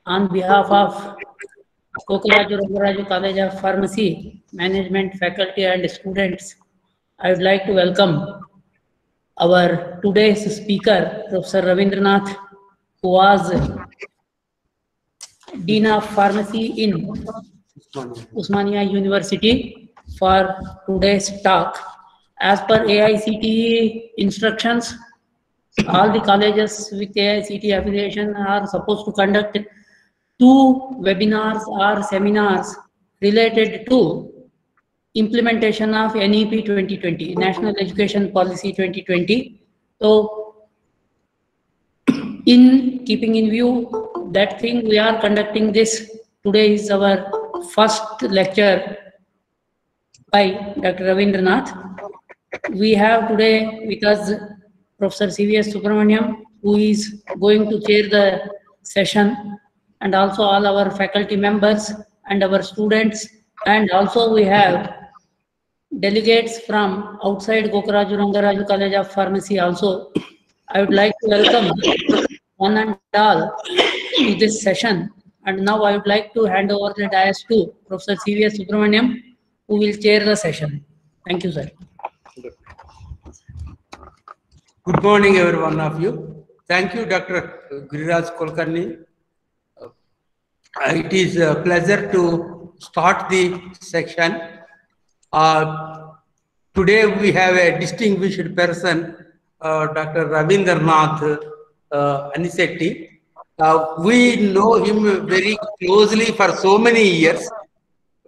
On behalf of Kokaraju Rangaraju College of Pharmacy, Management, Faculty and Students, I would like to welcome our today's speaker, Professor Ravindranath, who was Dean of Pharmacy in Usmania University for today's talk. As per AICTE instructions, all the colleges with AICTE affiliation are supposed to conduct 2 webinars or seminars related to implementation of NEP 2020, National Education Policy 2020. So, in keeping in view that thing, we are conducting this. Today is our first lecture by Dr. Ravindranath. We have today with us Professor CVS Subramaniam, who is going to chair the session, and also all our faculty members and our students, and also we have delegates from outside Kokaraju Rangaraju College of Pharmacy also. I would like to welcome one and all to this session, and now I would like to hand over the dais to Professor CVS Subramaniam, who will chair the session. Thank you, sir. Good morning, every one of you. Thank you, Dr. Giriraj Kulkarni. It is a pleasure to start the section. Today we have a distinguished person, Dr. Ravindranath Anisetti. We know him very closely for so many years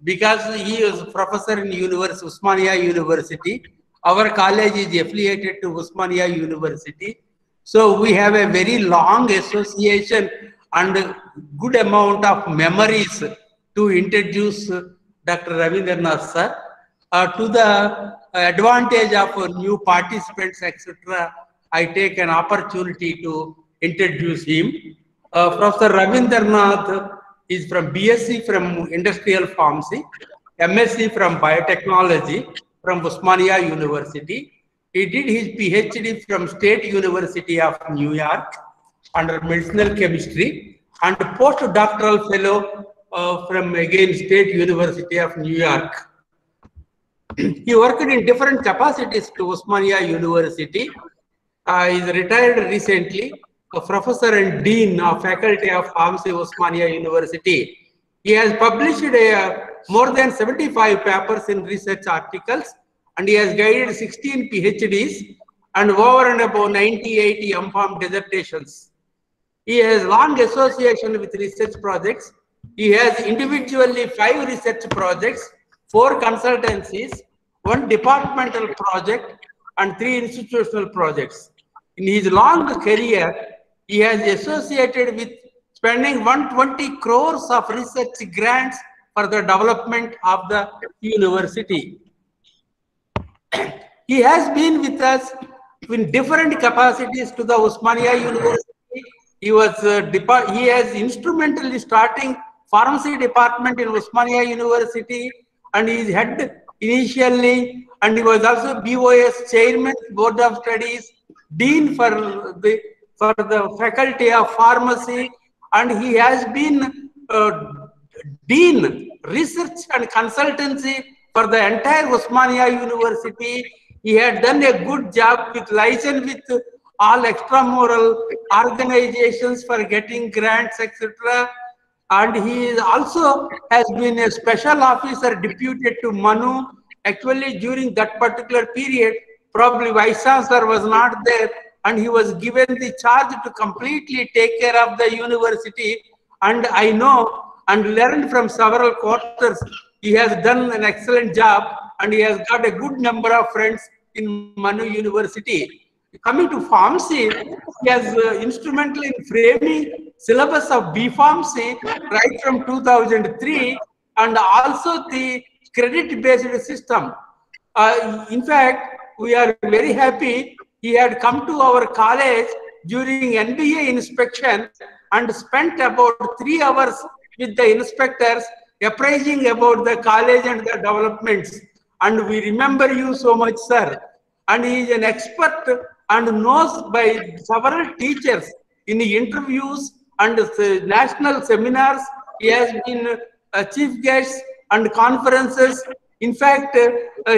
because he is professor in Usmania University. Our college is affiliated to Usmania University. So we have a very long association and good amount of memories to introduce Dr. Ravindranath sir. To the advantage of new participants, etc., I take an opportunity to introduce him. Professor Ravindranath is from BSc from Industrial Pharmacy, MSc from Biotechnology from Usmania University. He did his PhD from State University of New York under medicinal chemistry and postdoctoral fellow from again State University of New York. He worked in different capacities to Usmania University. He is retired recently, a professor and dean of Faculty of Pharmacy, Usmania University. He has published more than 75 papers in research articles, and he has guided 16 PhDs and over and above 98 M.Pharm dissertations. He has long association with research projects. He has individually 5 research projects, 4 consultancies, 1 departmental project, and 3 institutional projects. In his long career, he has associated with spending 120 crores of research grants for the development of the university. He has been with us in different capacities to the Usmania University. He has instrumentally starting pharmacy department in Usmania University, and he is head initially, and he was also BOS chairman, board of studies, dean for the faculty of pharmacy, and he has been dean research and consultancy for the entire Usmania University. He had done a good job with liaison with all extramural organizations for getting grants, etc. And he also has been a special officer deputed to Manu. Actually, during that particular period, probably Vice Chancellor was not there, and he was given the charge to completely take care of the university. And I know and learned from several quarters, he has done an excellent job, and he has got a good number of friends in Manu University. Coming to pharmacy, he has instrumental in framing syllabus of B Pharmacy right from 2003, and also the credit-based system. In fact, we are very happy he had come to our college during NBA inspection and spent about 3 hours with the inspectors appraising about the college and the developments. And we remember you so much, sir. And he is an expert and knows by several teachers in the interviews and national seminars. He has been chief guest and conferences. In fact,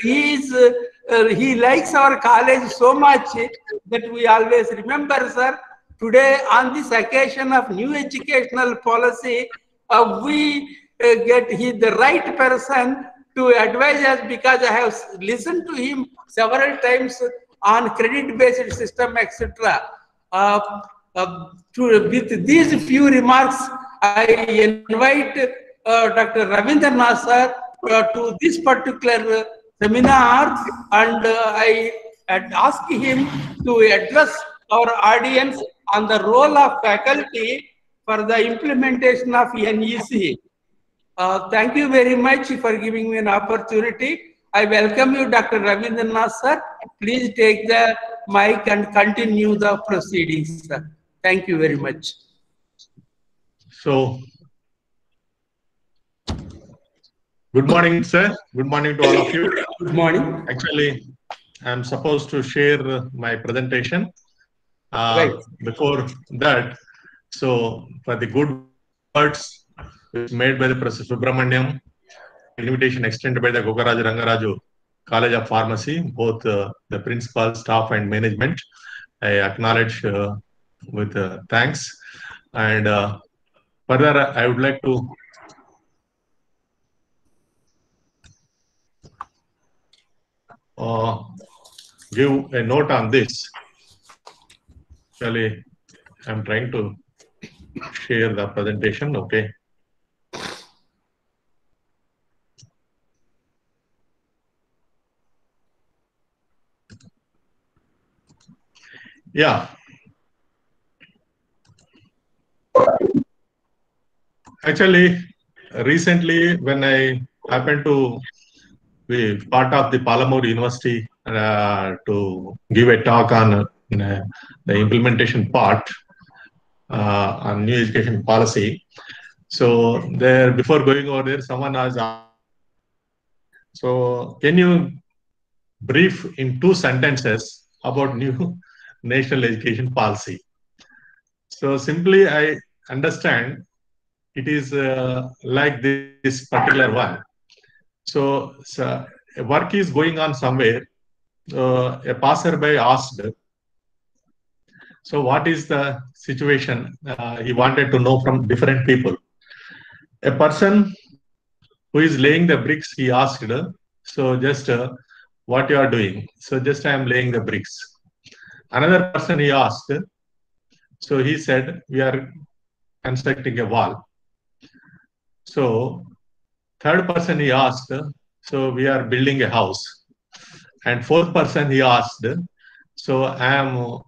he likes our college so much that we always remember, sir. Today, on this occasion of new educational policy, we get the right person to advise us, because I have listened to him several times on credit-based system, etc. With these few remarks, I invite Dr. Ravindranath sir to this particular seminar, and I ask him to address our audience on the role of faculty for the implementation of NEC. Thank you very much for giving me an opportunity. I welcome you, Dr. Ravindranath sir. Please take the mic and continue the proceedings, sir. Thank you very much. So, good morning, sir. Good morning to all of you. Good morning. Actually, I'm supposed to share my presentation. Right. Before that, so for the good words made by the Professor Subramaniam, invitation extended by the Gokaraj Rangaraju College of Pharmacy, both the principal, staff, and management, I acknowledge with thanks. And further, I would like to give a note on this. Actually, I'm trying to share the presentation. Okay. Yeah. Actually, recently, when I happened to be part of the Palamur University to give a talk on the implementation part on new education policy. So there, before going over there, someone has asked, so can you brief in 2 sentences about new national education policy? So simply, I understand it is like this particular one. So work is going on somewhere. A passerby asked, so what is the situation? He wanted to know from different people. A person who is laying the bricks, he asked, so just what you are doing? So just I am laying the bricks. Another person he asked, so he said, we are constructing a wall. So third person he asked, so we are building a house. And fourth person he asked, so I am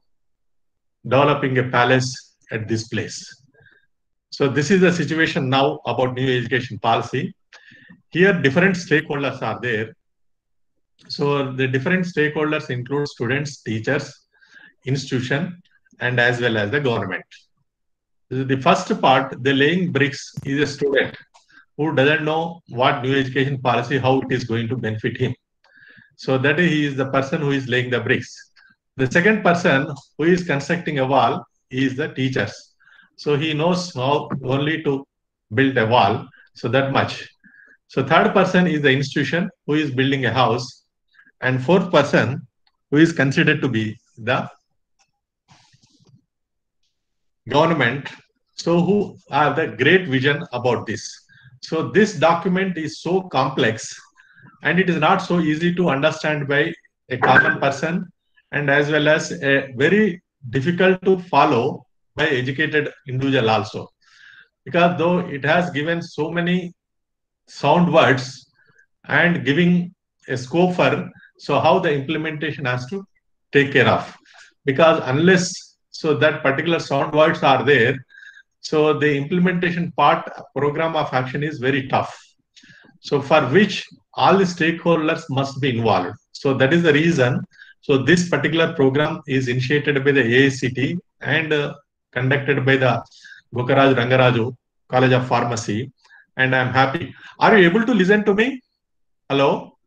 developing a palace at this place. So this is the situation now about new education policy. Here different stakeholders are there. So the different stakeholders include students, teachers, institution, and as well as the government. The first part, the laying bricks, is a student who doesn't know what new education policy, how it is going to benefit him. So that he is the person who is laying the bricks. The second person who is constructing a wall is the teachers. So he knows how only to build a wall, so that much. So third person is the institution who is building a house, and fourth person who is considered to be the government, so who have the great vision about this. So this document is so complex and it is not so easy to understand by a common person, and as well as a very difficult to follow by educated individual also, because though it has given so many sound words and giving a scope for so how the implementation has to take care of, because unless so that particular sound words are there, so the implementation part program of action is very tough, so for which all the stakeholders must be involved. So that is the reason, so this particular program is initiated by the AICT and conducted by the Gokaraj Rangaraju College of Pharmacy, and I am happy. Are you able to listen to me? Hello?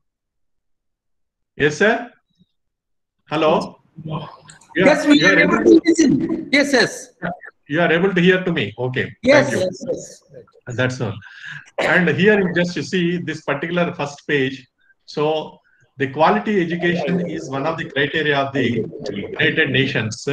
Yes, sir? Hello? Yes, we are able to listen. Yes, yes. you are able to hear to me? Okay. Yes, Thank you. yes. That's all. And here you just you see this particular first page. So the quality education is one of the criteria of the United Nations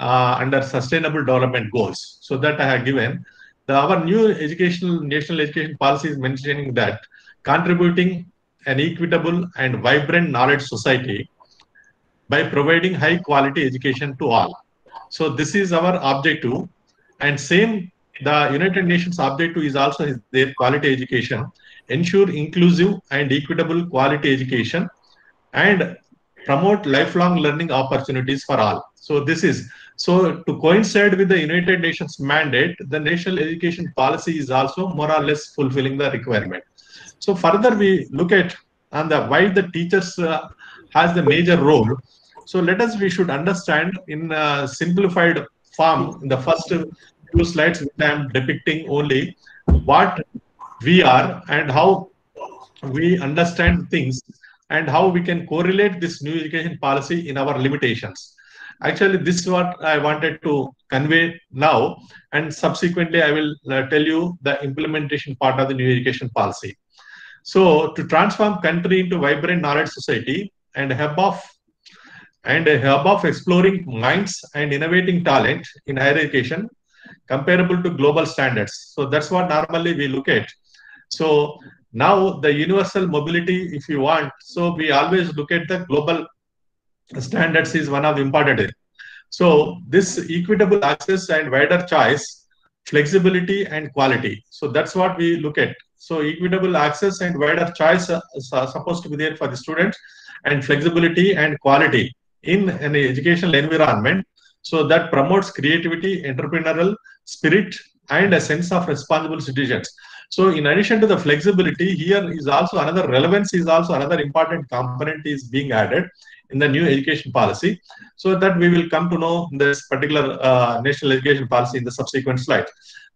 under Sustainable Development Goals. So that I have given. Our new national education policy is mentioning that contributing an equitable and vibrant knowledge society by providing high quality education to all. So this is our objective, and same the United Nations objective is also their quality education, ensure inclusive and equitable quality education, and promote lifelong learning opportunities for all. So this is so to coincide with the United Nations mandate, the national education policy is also more or less fulfilling the requirement. So further we look at on the why the teachers has the major role. So we should understand in a simplified form in the first few slides which I am depicting only what we are and how we understand things and how we can correlate this new education policy in our limitations. Actually, this is what I wanted to convey now, and subsequently I will tell you the implementation part of the new education policy. So to transform country into vibrant knowledge society and a hub of exploring minds and innovating talent in higher education comparable to global standards. So that's what normally we look at. So now the universal mobility, if you want, so we always look at the global standards is one of the important. So this equitable access and wider choice, flexibility and quality. So that's what we look at. So equitable access and wider choice are supposed to be there for the students, and flexibility and quality in an educational environment. So that promotes creativity, entrepreneurial spirit, and a sense of responsible citizens. So in addition to the flexibility, here is also another relevance is also another important component is being added in the new education policy. So that we will come to know this particular national education policy in the subsequent slide.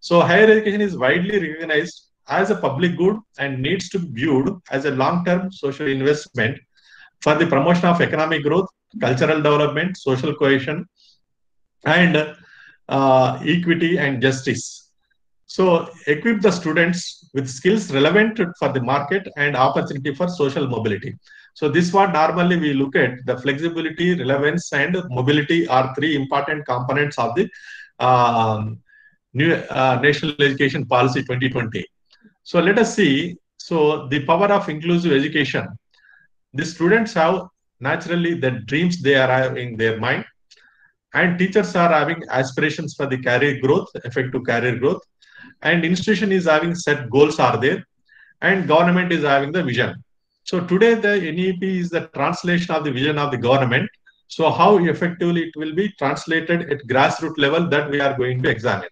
So higher education is widely recognized as a public good and needs to be viewed as a long-term social investment for the promotion of economic growth, cultural development, social cohesion, and equity and justice. So equip the students with skills relevant for the market and opportunity for social mobility. So this is what normally we look at. The flexibility, relevance, and mobility are three important components of the new National Education Policy 2020. So let us see. So the power of inclusive education. The students have naturally the dreams they are having in their mind, and teachers are having aspirations for the career growth, effective career growth, and institution is having set goals are there, and government is having the vision. So today the NEP is the translation of the vision of the government. So how effectively it will be translated at grassroots level, that we are going to examine.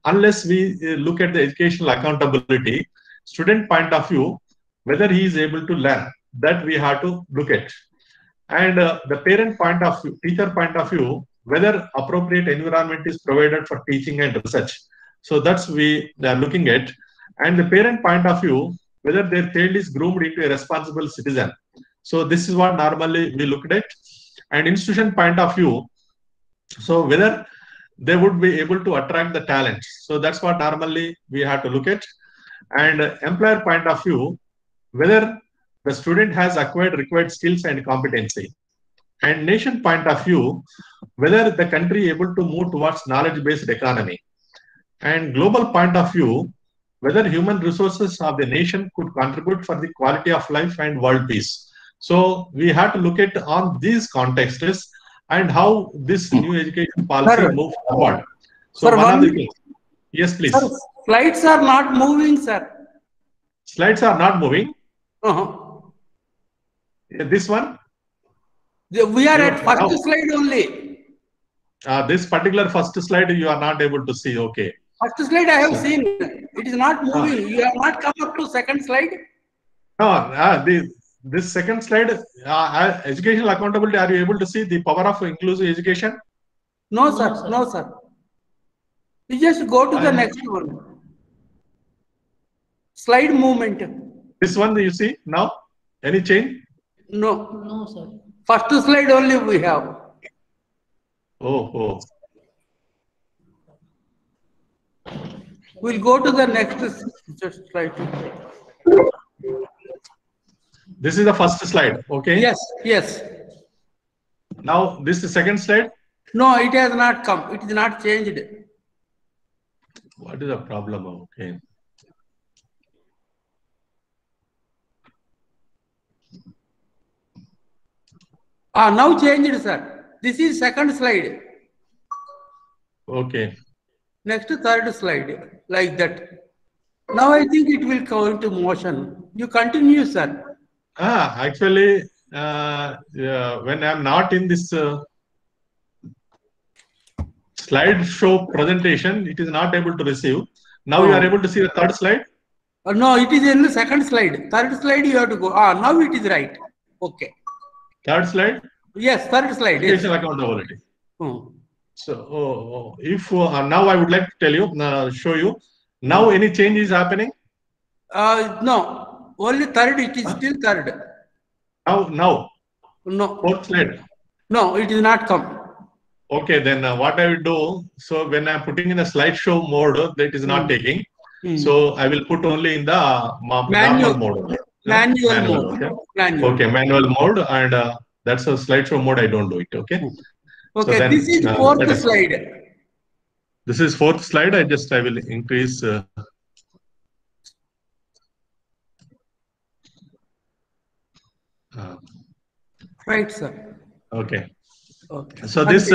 Unless we look at the educational accountability, student point of view, whether he is able to learn, that we have to look at. And the parent point of view, teacher point of view, whether appropriate environment is provided for teaching and research. So that's we are looking at. And the parent point of view, whether their child is groomed into a responsible citizen. So this is what normally we looked at. And institution point of view, so whether they would be able to attract the talents. So that's what normally we have to look at. And employer point of view, whether the student has acquired required skills and competency. And nation point of view, whether the country able to move towards knowledge-based economy. And global point of view, whether human resources of the nation could contribute for the quality of life and world peace. So we have to look at on these contexts and how this new education policy moves forward. So sir, one of the things. Yes, please. Sir, slides are not moving, sir. Slides are not moving. This one? We are at first slide only. This particular first slide you are not able to see. Okay. First slide I have seen. It is not moving. You have not come up to second slide? No, this second slide, educational accountability, are you able to see the power of inclusive education? No, sir. No, sir. You just go to the next one. Slide movement. This one you see now? Any change? No. No, sir. First slide only we have. Oh. We'll go to the next slide. This is the first slide. Okay. Yes, yes. Now this is the second slide. No, it has not come. It is not changed. What is the problem? Okay. Now changed, sir. This is second slide. Okay. Next third slide, like that. Now I think it will go into motion. You continue, sir. Actually, when I'm not in this slideshow presentation, it is not able to receive. Now you are able to see the third slide? No, it is in the second slide. Third slide you have to go. Now it is right. Okay. Third slide? Yes, third slide. Yes. Accountability. So, if now I would like to tell you, show you. Now any change is happening? No, only third. It is still third. Now. No. Fourth slide. No, it is not come. Okay, then what I will do, so when I'm putting in a slideshow mode, that is not taking. So I will put only in the manual mode. Manual mode. Okay. Manual. Okay, manual mode, and that's a slideshow mode. I don't do it. Okay. Okay, so then, this is fourth slide. This is fourth slide. I will increase. Right, sir. Okay. Okay. So this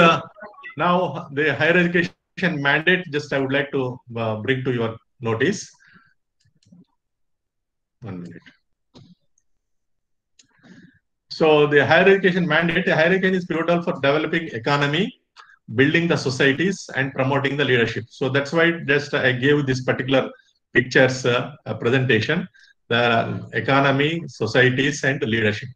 now the higher education mandate. Just I would like to bring to your notice. 1 minute. So the higher education mandate. Higher education is pivotal for developing economy, building the societies, and promoting the leadership. So that's why just I gave this particular pictures presentation: the economy, societies, and leadership.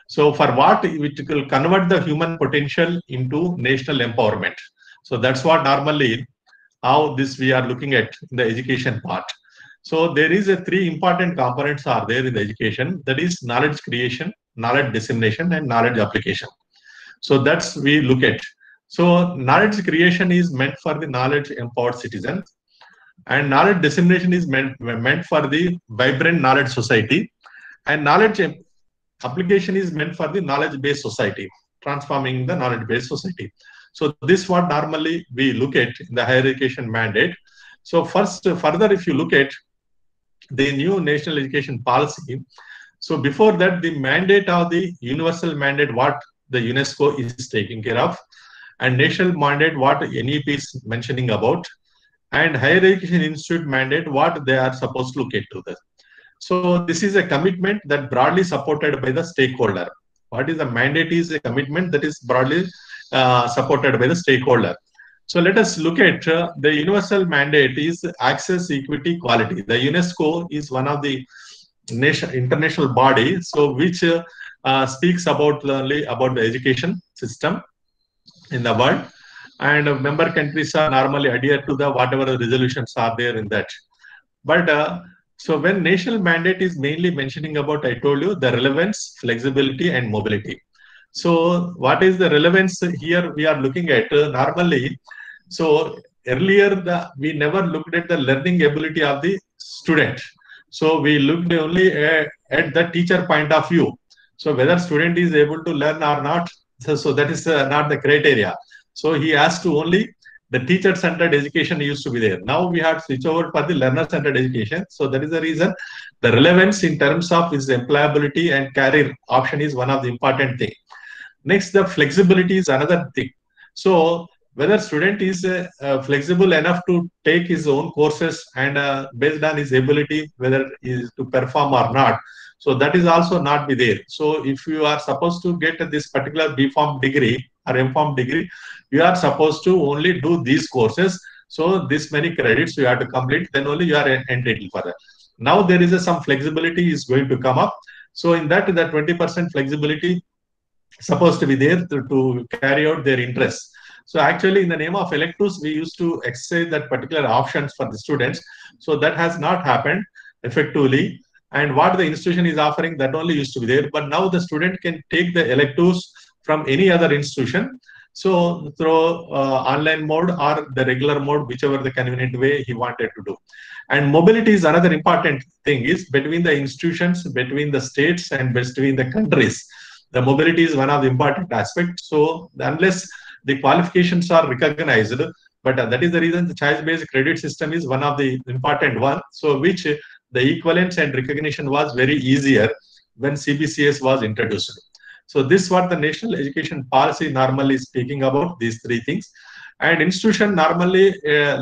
So for what it will convert the human potential into national empowerment. So that's what normally how this we are looking at in the education part. So there is three important components are there in the education, that is knowledge creation, knowledge dissemination, and knowledge application. So that's we look at. So knowledge creation is meant for the knowledge empowered citizens, and knowledge dissemination is meant for the vibrant knowledge society, and knowledge application is meant for the knowledge-based society, transforming the knowledge-based society. So this is what normally we look at in the higher education mandate. So first, further, if you look at the new national education policy, so before that, the mandate of the universal mandate, what the UNESCO is taking care of, and national mandate, what NEP is mentioning about, and higher education institute mandate, what they are supposed to look into this. So this is a commitment that broadly supported by the stakeholder. What is the mandate is a commitment that is broadly supported by the stakeholder. So let us look at the universal mandate is access, equity, quality. The UNESCO is one of the international body, so which speaks about only about the education system in the world, and member countries are normally adhere to the whatever the resolutions are there in that. But so when national mandate is mainly mentioning about, I told you, the relevance, flexibility, and mobility. So what is the relevance here we are looking at normally? So earlier we never looked at the learning ability of the student. So we looked only at the teacher point of view. So whether student is able to learn or not, so that is not the criteria. So he has to only the teacher-centered education used to be there. Now we have switched over for the learner-centered education. So that is the reason the relevance in terms of his employability and career option is one of the important thing. Next, the flexibility is another thing. So whether student is flexible enough to take his own courses and based on his ability, whether he is to perform or not. So that is also not be there. So if you are supposed to get this particular B.Pharm degree or M.Pharm degree, you are supposed to only do these courses. So this many credits you have to complete, then only you are entitled for that. Now there is some flexibility is going to come up. So in that, the 20% flexibility supposed to be there to carry out their interests. So actually in the name of electives, we used to exercise that particular options for the students. So that has not happened effectively. And what the institution is offering, that only used to be there. But now the student can take the electives from any other institution. So through online mode or the regular mode, whichever the convenient way he wanted to do. And mobility is another important thing, is between the institutions, between the states, and between the countries. The mobility is one of the important aspects. So unless the qualifications are recognized, but that is the reason the choice-based credit system is one of the important one. So which the equivalence and recognition was very easier when CBCS was introduced. So this what the national education policy normally speaking about, these three things. And institution normally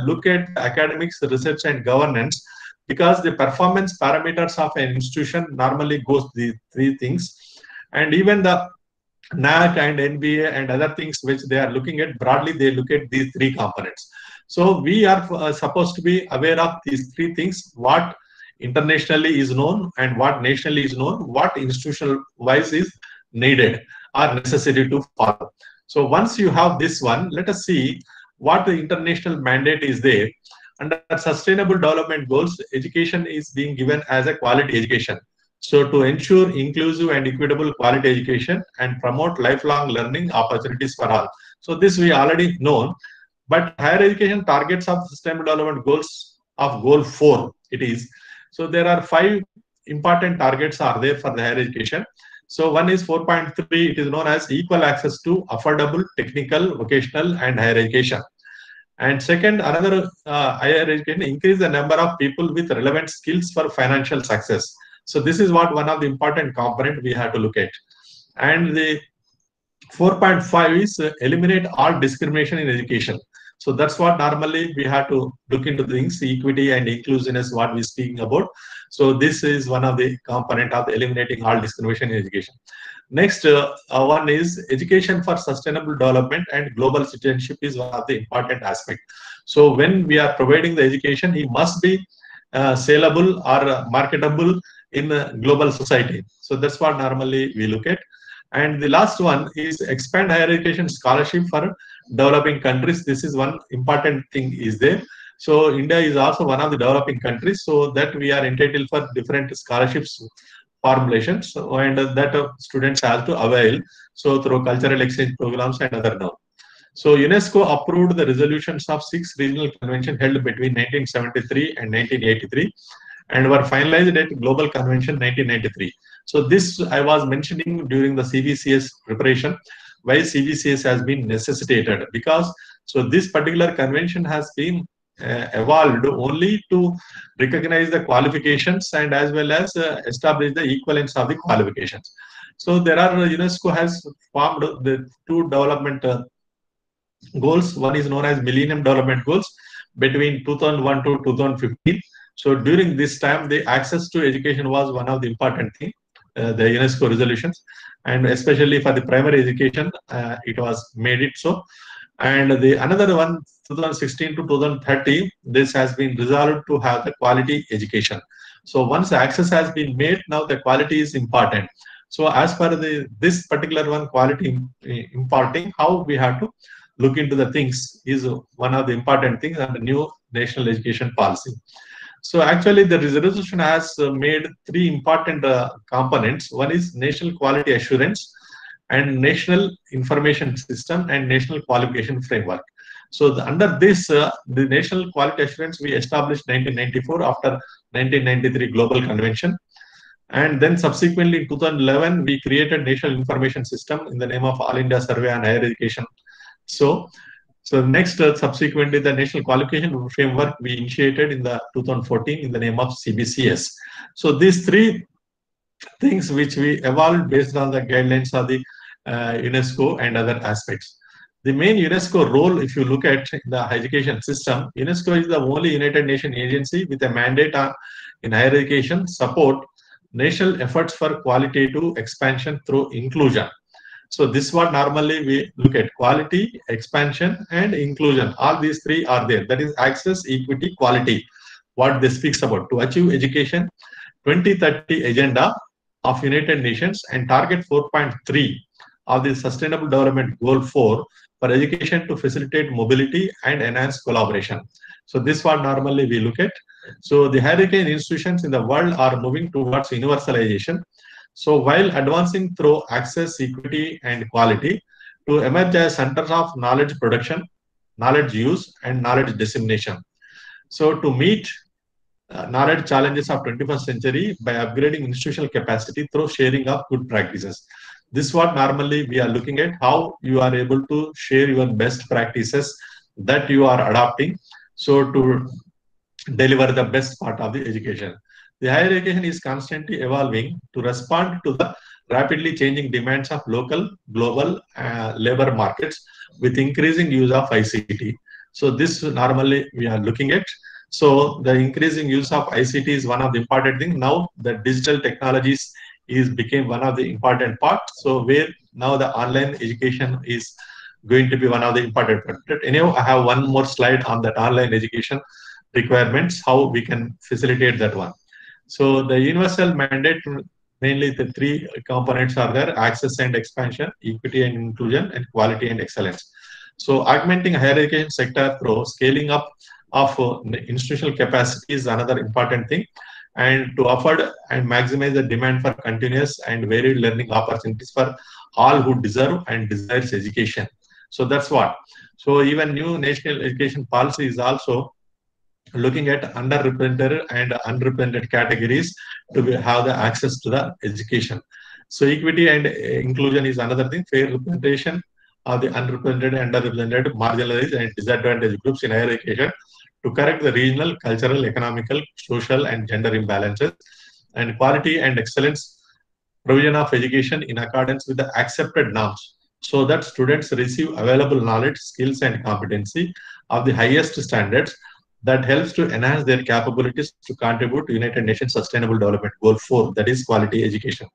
look at academics, research, and governance, because the performance parameters of an institution normally goes these three things. And even the NAC and NBA and other things which they are looking at, broadly they look at these three components. So we are supposed to be aware of these three things: what internationally is known and what nationally is known, what institutional wise is needed or necessary to follow. So once you have this one, let us see what the international mandate is there. Under Sustainable Development Goals, education is being given as a quality education. So to ensure inclusive and equitable quality education and promote lifelong learning opportunities for all. So this we already know, but higher education targets of Sustainable Development Goals of Goal 4 it is. So there are 5 important targets are there for the higher education. So one is 4.3, it is known as equal access to affordable technical, vocational and higher education. And second, another higher education, increase the number of people with relevant skills for financial success. So this is what one of the important component we have to look at. And the 4.5 is eliminate all discrimination in education. So that's what normally we have to look into things, equity and inclusiveness, what we're speaking about. So this is one of the component of eliminating all discrimination in education. Next one is education for sustainable development and global citizenship is one of the important aspect. So when we are providing the education, it must be saleable or marketable in a global society. So that's what normally we look at. And the last one is expand higher education scholarship for developing countries. This is one important thing is there. So India is also one of the developing countries, so that we are entitled for different scholarships formulations, and that students have to avail. So through cultural exchange programs and other now. So UNESCO approved the resolutions of 6 regional conventions held between 1973 and 1983 and were finalized at Global Convention 1993. So this I was mentioning during the CBCS preparation, why CBCS has been necessitated, because so this particular convention has been evolved only to recognize the qualifications and as well as establish the equivalence of the qualifications. So there are UNESCO has formed the 2 development goals. One is known as Millennium Development Goals between 2001 to 2015. So during this time, the access to education was one of the important thing, the UNESCO resolutions, and especially for the primary education, it was made it so. And the another one, 2016 to 2030, this has been resolved to have the quality education. So once access has been made, now the quality is important. So as per this particular one, quality imparting, how we have to look into the things is one of the important things and the new national education policy. So actually the resolution has made 3 important components. One is national quality assurance and national information system and national qualification framework. So under this, the national quality assurance we established 1994 after 1993 Global Convention. And then subsequently in 2011, we created national information system in the name of All India Survey on Higher Education. So next, subsequently, the National Qualification Framework we initiated in the 2014 in the name of CBCS. So these 3 things which we evolved based on the guidelines of the UNESCO and other aspects. The main UNESCO role, if you look at the education system, UNESCO is the only United Nations agency with a mandate in higher education support national efforts for qualitative expansion through inclusion. So this is what normally we look at: quality, expansion, and inclusion. All these 3 are there. That is access, equity, quality. What this speaks about to achieve education 2030 agenda of United Nations and target 4.3 of the Sustainable Development Goal 4 for education to facilitate mobility and enhance collaboration. So this is what normally we look at. So the higher education institutions in the world are moving towards universalization. So while advancing through access, equity, and quality to emerge as centers of knowledge production, knowledge use, and knowledge dissemination. So to meet knowledge challenges of 21st century by upgrading institutional capacity through sharing of good practices. This is what normally we are looking at, how you are able to share your best practices that you are adopting, so to deliver the best part of the education. The higher education is constantly evolving to respond to the rapidly changing demands of local, global labor markets with increasing use of ICT. So this normally we are looking at. So the increasing use of ICT is one of the important things. Now the digital technologies is became one of the important parts. So where now the online education is going to be one of the important parts. Anyhow, I have one more slide on that online education requirements, how we can facilitate that one. So the universal mandate, mainly the three components are there: access and expansion, equity and inclusion, and quality and excellence. So augmenting higher education sector through scaling up of institutional capacity is another important thing, and to afford and maximize the demand for continuous and varied learning opportunities for all who deserve and desires education. So that's what. So even new national education policy is also looking at underrepresented and unrepresented categories to have the access to the education. So equity and inclusion is another thing, fair representation of the unrepresented, underrepresented, marginalized and disadvantaged groups in higher education to correct the regional, cultural, economical, social and gender imbalances, and quality and excellence provision of education in accordance with the accepted norms, so that students receive available knowledge, skills and competency of the highest standards that helps to enhance their capabilities to contribute to United Nations Sustainable Development Goal 4, that is quality education.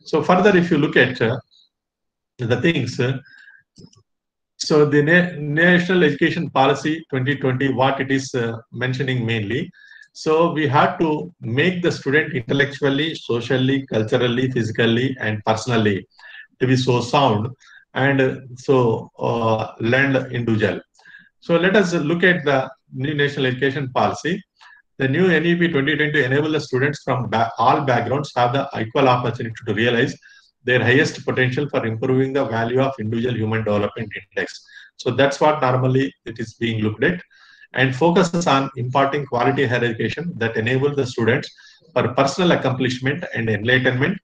So further, if you look at the things, so the National Education Policy 2020, what it is mentioning mainly, so we have to make the student intellectually, socially, culturally, physically and personally to be so sound and so learned individual. So let us look at the new national education policy. The new NEP 2020 enable the students from all backgrounds have the equal opportunity to realize their highest potential for improving the value of individual human development index. So that's what normally it is being looked at, and focuses on imparting quality higher education that enable the students for personal accomplishment and enlightenment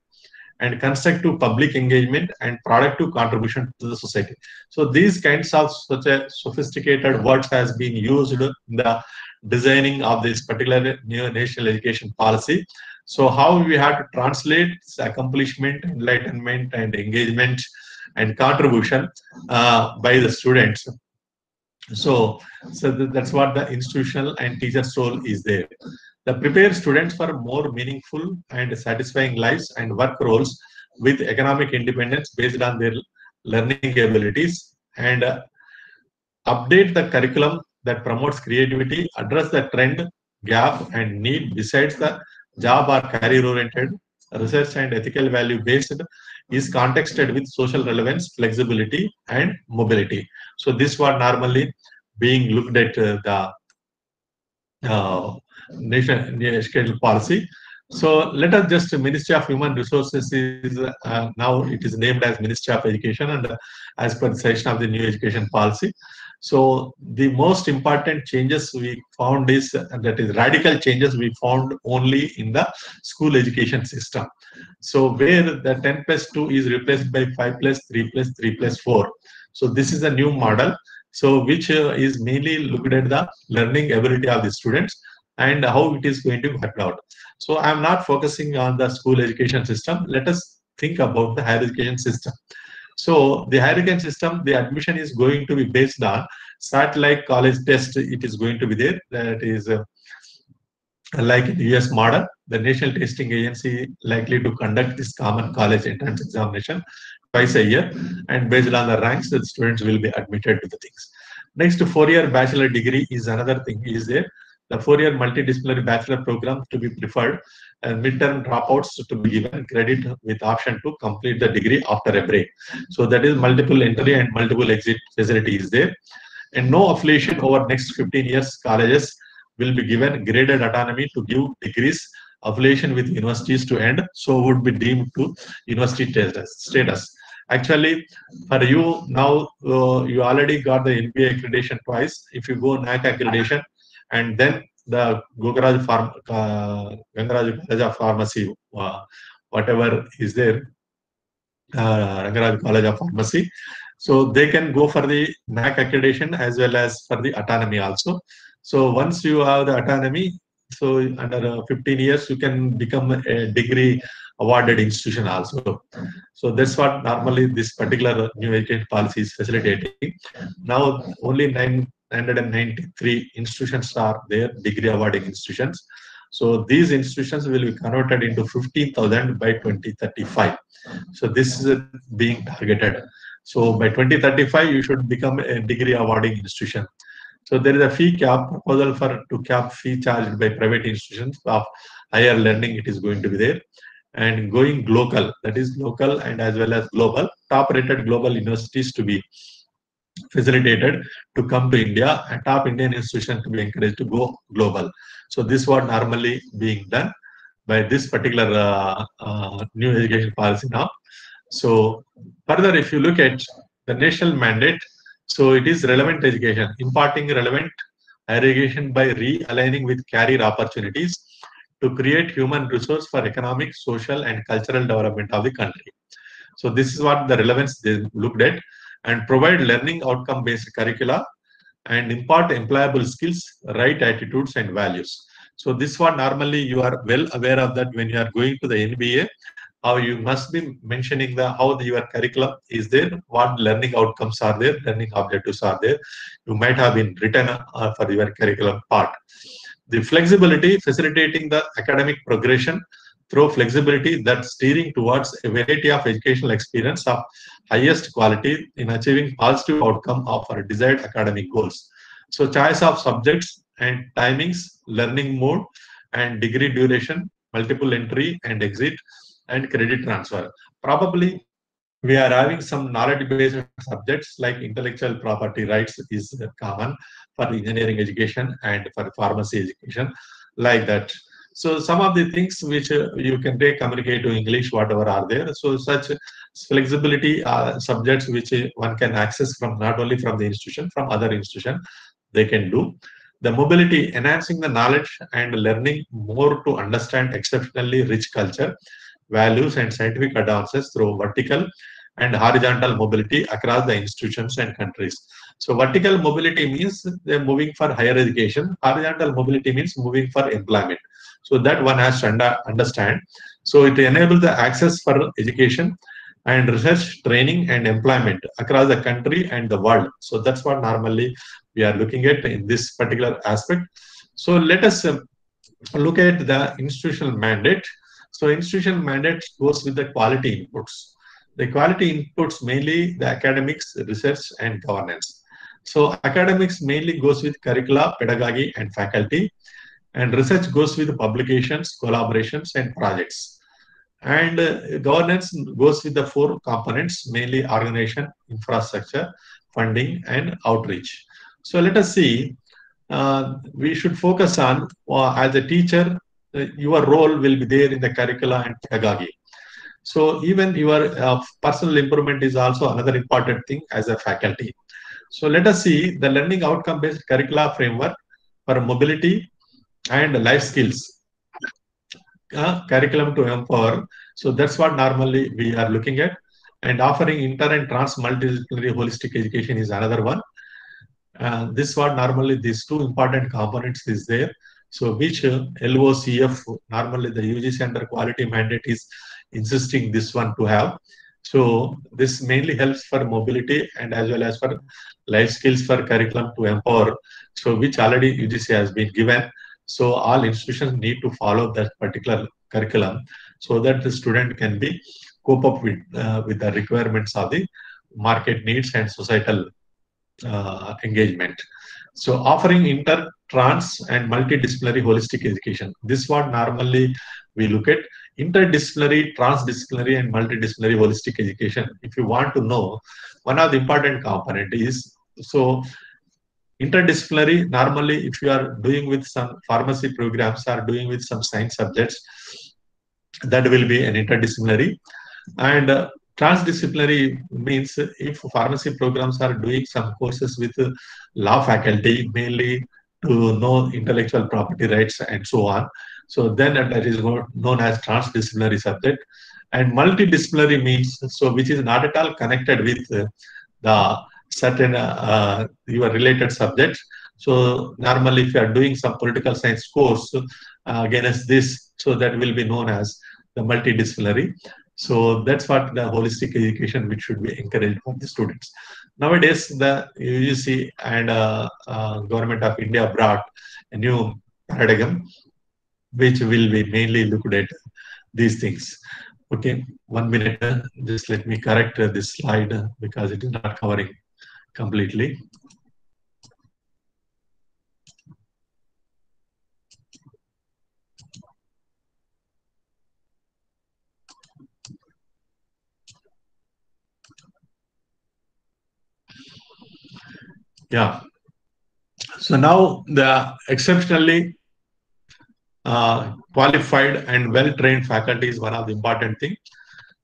and constructive public engagement and productive contribution to the society. So these kinds of such a sophisticated words has been used in the designing of this particular new national education policy. So how we have to translate this accomplishment, enlightenment and engagement and contribution by the students. So that's what the institutional and teacher's role is there. The prepare students for more meaningful and satisfying lives and work roles with economic independence based on their learning abilities, and update the curriculum that promotes creativity, address the trend, gap and need besides the job or career oriented, research and ethical value based, is contexted with social relevance, flexibility and mobility. So this was normally being looked at the national education policy. So let us just, Ministry of Human Resources is now it is named as Ministry of Education, and as per the section of the new education policy. So the most important changes we found is, that is radical changes we found only in the school education system. So where the 10+2 is replaced by 5+3 plus 3+4. So this is a new model. So which is mainly looked at the learning ability of the students and how it is going to work out. So I'm not focusing on the school education system. Let us think about the higher education system. So the higher education system, the admission is going to be based on satellite college test. It is going to be there. That is like in the US model. The National Testing Agency likely to conduct this common college entrance examination twice a year, and based on the ranks, the students will be admitted to the things. Next, 4-year bachelor degree is another thing is there. The 4-year multidisciplinary bachelor program to be preferred, and midterm dropouts to be given credit with option to complete the degree after a break. So that is multiple entry and multiple exit facility is there. And no affiliation over next 15 years. Colleges will be given graded autonomy to give degrees. Affiliation with universities to end, so would be deemed to university status. Actually, for you now, you already got the NBA accreditation twice. If you go NAC accreditation, and then the Gangaraj College of Pharmacy, whatever is there, Rangaraj College of Pharmacy. So they can go for the NAC accreditation as well as for the autonomy also. So once you have the autonomy, so under 15 years, you can become a degree awarded institution also. So that's what normally this particular new education policy is facilitating. Now only 993 institutions are there, degree awarding institutions. So these institutions will be converted into 15,000 by 2035. So this is being targeted. So by 2035, you should become a degree awarding institution. So there is a fee cap proposal to cap fee charged by private institutions of higher learning. It is going to be there, and going local, that is local and as well as global, top rated global universities to be facilitated to come to India, and top Indian institutions to be encouraged to go global. So this was normally being done by this particular new education policy now. So further, if you look at the national mandate, so it is relevant education, imparting relevant higher education by realigning with career opportunities to create human resource for economic, social, and cultural development of the country. So this is what the relevance they looked at, and provide learning outcome-based curricula and impart employable skills, right attitudes, and values. So this one normally you are well aware of that when you are going to the NBA. How you must be mentioning how your curriculum is there, what learning outcomes are there, learning objectives are there. You might have been written for your curriculum part. The flexibility, facilitating the academic progression through flexibility that steering towards a variety of educational experience of highest quality in achieving positive outcome of our desired academic goals. So choice of subjects and timings, learning mode and degree duration, multiple entry and exit, and credit transfer. Probably we are having some knowledge-based subjects like intellectual property rights is common for engineering education and for pharmacy education, like that. So some of the things which you can take communicate to English, whatever are there. So such flexibility subjects which one can access from not only from the institution, from other institution, they can do. The mobility, enhancing the knowledge and learning more to understand exceptionally rich culture, values, and scientific advances through vertical and horizontal mobility across the institutions and countries. So vertical mobility means they're moving for higher education. Horizontal mobility means moving for employment. So that one has to understand. So it enables the access for education and research, training, and employment across the country and the world. So that's what normally we are looking at in this particular aspect. So let us look at the institutional mandate. So institutional mandate goes with the quality inputs. The quality inputs mainly the academics, research, and governance. So academics mainly goes with curricula, pedagogy, and faculty, and research goes with publications, collaborations, and projects. And governance goes with the 4 components, mainly organization, infrastructure, funding, and outreach. So let us see, we should focus on, as a teacher, your role will be there in the curricula and pedagogy. So even your personal improvement is also another important thing as a faculty. So let us see the learning outcome based curricula framework for mobility and life skills curriculum to empower. So that's what normally we are looking at. And offering inter and trans multidisciplinary holistic education is another one. This what normally these 2 important components is there. So which LOCF, normally the UGC under quality mandate is insisting this one to have. So this mainly helps for mobility and as well as for life skills for curriculum to empower. So which already UGC has been given. So all institutions need to follow that particular curriculum so that the student can be cope up with the requirements of the market needs and societal engagement. So offering inter, trans, and multidisciplinary holistic education. This what normally we look at. Interdisciplinary, transdisciplinary, and multidisciplinary holistic education. If you want to know, one of the important component is, so interdisciplinary, normally if you are doing with some pharmacy programs or doing with some science subjects, that will be an interdisciplinary. And Transdisciplinary means if pharmacy programs are doing some courses with law faculty, mainly to know intellectual property rights and so on. So then that is known as transdisciplinary subject. And multidisciplinary means, so which is not at all connected with the certain your related subjects. So normally if you are doing some political science course against this, so that will be known as the multidisciplinary. So that's what the holistic education which should be encouraged for the students. Nowadays, the UGC and Government of India brought a new paradigm which will be mainly looked at these things. Okay, 1 minute. Just let me correct this slide because it is not covering completely. Yeah. So now the exceptionally qualified and well-trained faculty is one of the important things.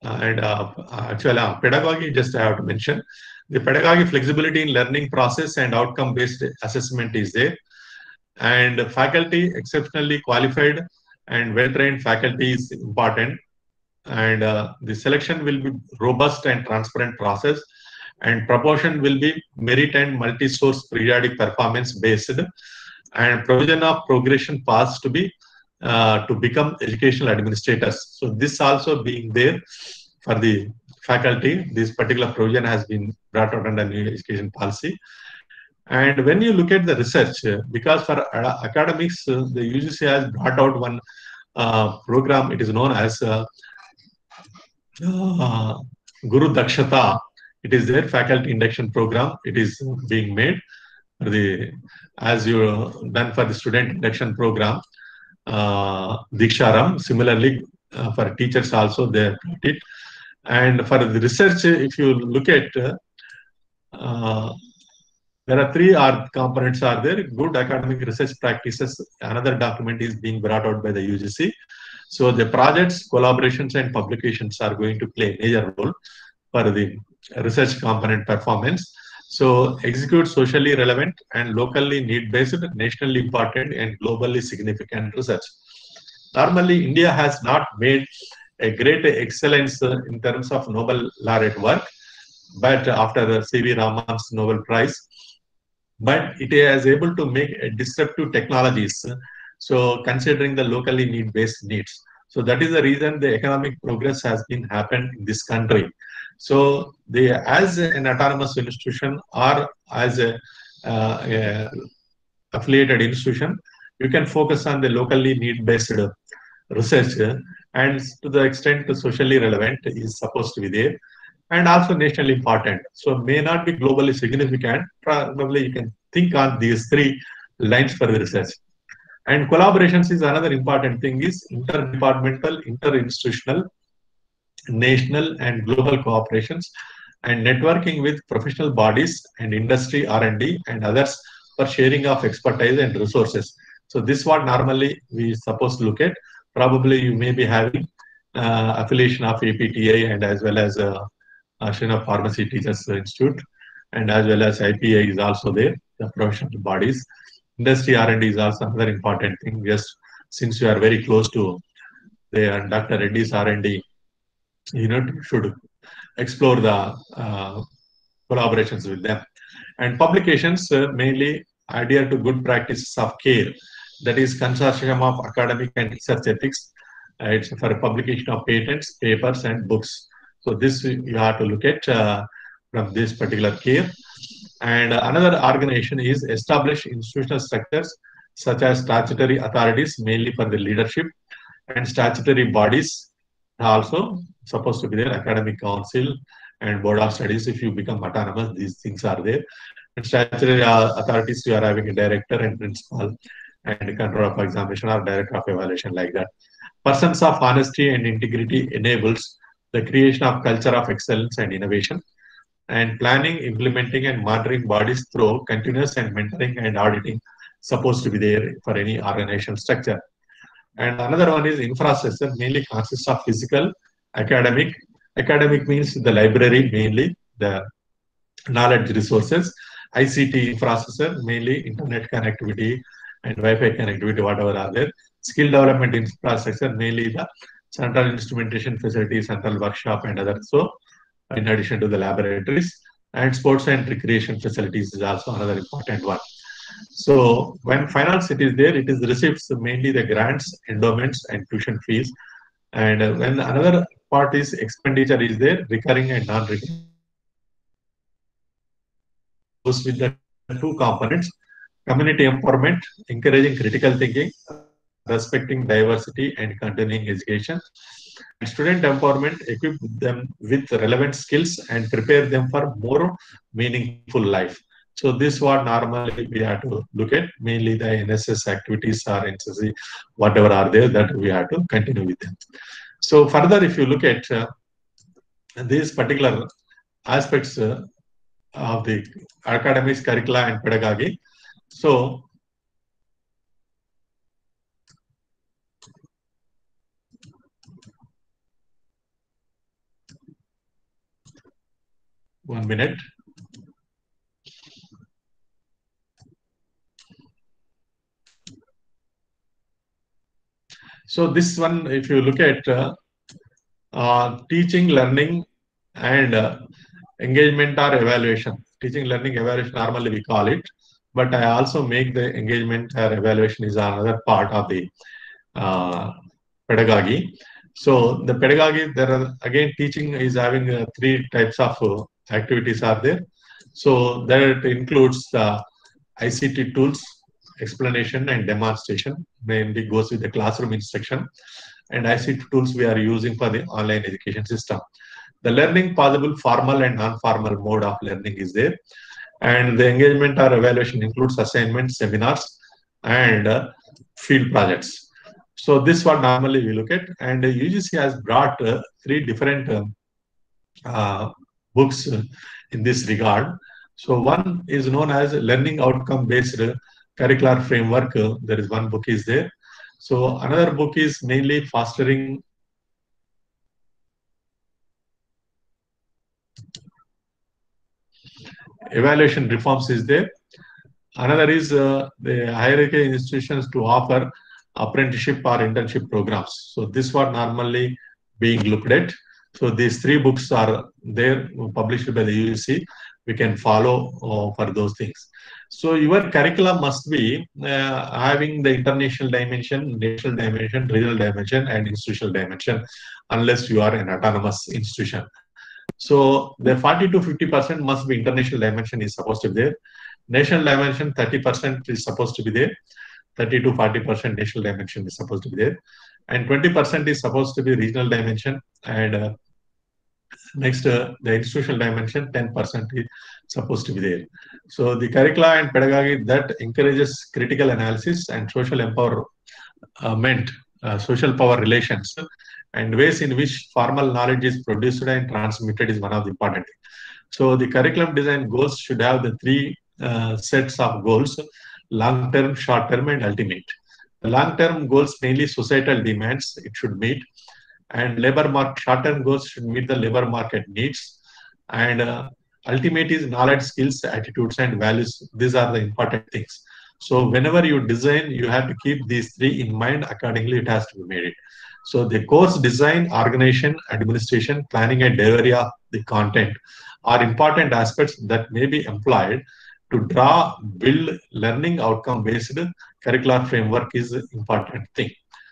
Actually, pedagogy, just I have to mention, the pedagogy flexibility in learning process and outcome-based assessment is there. And faculty, exceptionally qualified and well-trained faculty is important. And the selection will be robust and transparent process. And proportion will be merit and multi-source periodic performance based. And provision of progression paths to be to become educational administrators. So this also being there for the faculty, this particular provision has been brought out under new education policy. And when you look at the research, because for academics, the UGC has brought out one program, it is known as Guru Dakshata. It is their faculty induction program. It is being made for the, as you done for the student induction program. Diksharam. Similarly, for teachers also they have got it. And for the research, if you look at, there are three components are there. Good academic research practices. Another document is being brought out by the UGC. So the projects, collaborations, and publications are going to play a major role for the research component performance. So execute socially relevant and locally need-based, nationally important and globally significant research. Normally, India has not made a great excellence in terms of Nobel laureate work, but after the C.V. Raman's Nobel Prize, but it is able to make disruptive technologies. So considering the locally need-based needs. So that is the reason the economic progress has been happened in this country. So they, as an autonomous institution or as a affiliated institution, you can focus on the locally need-based research, and to the extent socially relevant is supposed to be there, and also nationally important. So may not be globally significant. Probably you can think on these three lines for the research. And collaborations is another important thing, is interdepartmental, interinstitutional, national and global cooperations, and networking with professional bodies and industry R&D and others for sharing of expertise and resources. So this is what normally we supposed to look at. Probably you may be having affiliation of APTA and as well as Srinath Pharmacy Teachers Institute, and as well as IPA is also there, the professional bodies. Industry R&D is also another important thing. Just since you are very close to the Dr. Reddy's R&D, you know, should explore the collaborations with them. And publications mainly adhere to good practices of care. That is consortium of academic and research ethics. It's for publication of patents, papers, and books. So this you have to look at from this particular care. And another organization is established institutional structures such as statutory authorities, mainly for the leadership, and statutory bodies also supposed to be there, academic council and board of studies. If you become autonomous, these things are there. And statutory authorities, you are having a director and principal and control of examination or director of evaluation, like that. Persons of honesty and integrity enables the creation of culture of excellence and innovation. And planning, implementing, and monitoring bodies through continuous and mentoring and auditing supposed to be there for any organizational structure. And another one is infrastructure, mainly consists of physical, academic, Academic means the library, mainly the knowledge resources, ICT infrastructure, mainly internet connectivity and Wi-Fi connectivity, whatever are there. Skill development infrastructure, mainly the central instrumentation facilities, central workshop and others. So in addition to the laboratories, and sports and recreation facilities is also another important one. So when finance it is there, it is receives mainly the grants, endowments and tuition fees. And when another part is expenditure is there, recurring and non-recurring, goes with the two components: community empowerment, encouraging critical thinking, respecting diversity and continuing education, and student empowerment, equip them with relevant skills and prepare them for more meaningful life. So this what normally we have to look at, mainly the NSS activities or NCC, whatever are there, that we have to continue with them. So further, if you look at these particular aspects of the academics, curricula and pedagogy. So one minute. So this one, if you look at teaching, learning and engagement or evaluation. Teaching, learning, evaluation, normally we call it, but I also make the engagement or evaluation is another part of the pedagogy. So the pedagogy, there are again teaching is having three types of activities are there. So that includes the ICT tools, explanation and demonstration, mainly goes with the classroom instruction, and ICT tools we are using for the online education system. The learning possible formal and non-formal mode of learning is there, and the engagement or evaluation includes assignments, seminars, and field projects. So this what normally we look at, and UGC has brought three different books in this regard. So one is known as learning outcome based curricular framework. There is one book is there. So another book is mainly fostering evaluation reforms is there. Another is the hierarchy institutions to offer apprenticeship or internship programs. So this was normally being looked at. So these three books are there, published by the UGC. We can follow for those things. So your curriculum must be having the international dimension, national dimension, regional dimension, and institutional dimension, unless you are an autonomous institution. So the 40 to 50% must be international dimension is supposed to be there. National dimension 30% is supposed to be there. 30 to 40% national dimension is supposed to be there, and 20% is supposed to be regional dimension, and next the institutional dimension 10% is supposed to be there. So the curricula and pedagogy that encourages critical analysis and social empowerment, social power relations, and ways in which formal knowledge is produced and transmitted is one of the important things. So the curriculum design goals should have the three sets of goals: long-term, short-term, and ultimate. The long-term goals mainly societal demands it should meet, and labor market short-term goals should meet the labor market needs, and ultimate is knowledge, skills, attitudes, and values. These are the important things. So whenever you design, you have to keep these three in mind. Accordingly, it has to be made. So the course design, organization, administration, planning, and delivery of the content are important aspects that may be employed to draw, build learning outcome based curricular framework is an important thing.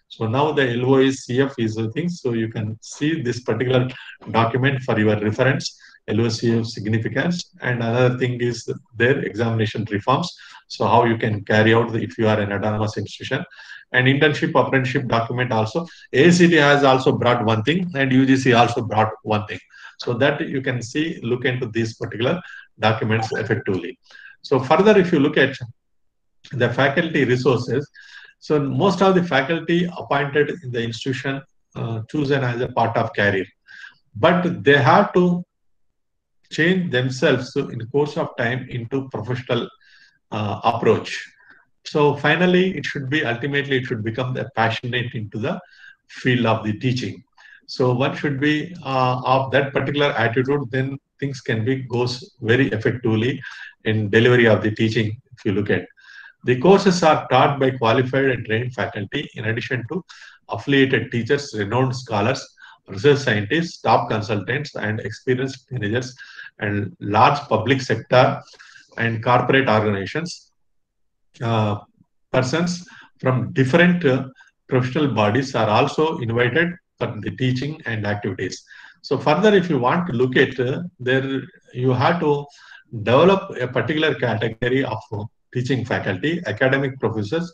So now the LOIS CF is the thing. So you can see this particular document for your reference, LOIS CF significance. And another thing is their examination reforms. So how you can carry out if you are an autonomous institution. And internship, apprenticeship document also. AICT has also brought one thing, and UGC also brought one thing. So that you can see, look into these particular documents effectively. So further, if you look at the faculty resources, so most of the faculty appointed in the institution chosen as a part of career, but they have to change themselves in the course of time into professional approach. So finally, it should be ultimately it should become the passionate into the field of the teaching. So one should be of that particular attitude, then things can be goes very effectively in delivery of the teaching. If you look at the courses are taught by qualified and trained faculty, in addition to affiliated teachers, renowned scholars, research scientists, top consultants, and experienced managers, and large public sector and corporate organizations. Uh, Persons from different professional bodies are also invited for the teaching and activities. So further, if you want to look at there, you have to develop a particular category of teaching faculty, academic professors,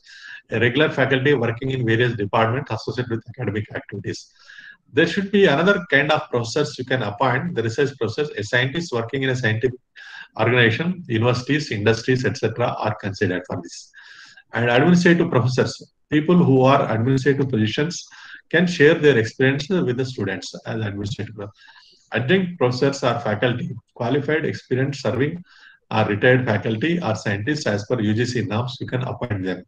a regular faculty working in various departments associated with academic activities. There should be another kind of professors you can appoint, the research professors, a scientist working in a scientific organization, universities, industries, etc. are considered for this. And administrative professors, people who are administrative positions, can share their experience with the students as administrative. Adjunct professors are faculty, qualified, experienced, serving, are retired faculty or scientists as per UGC norms, you can appoint them.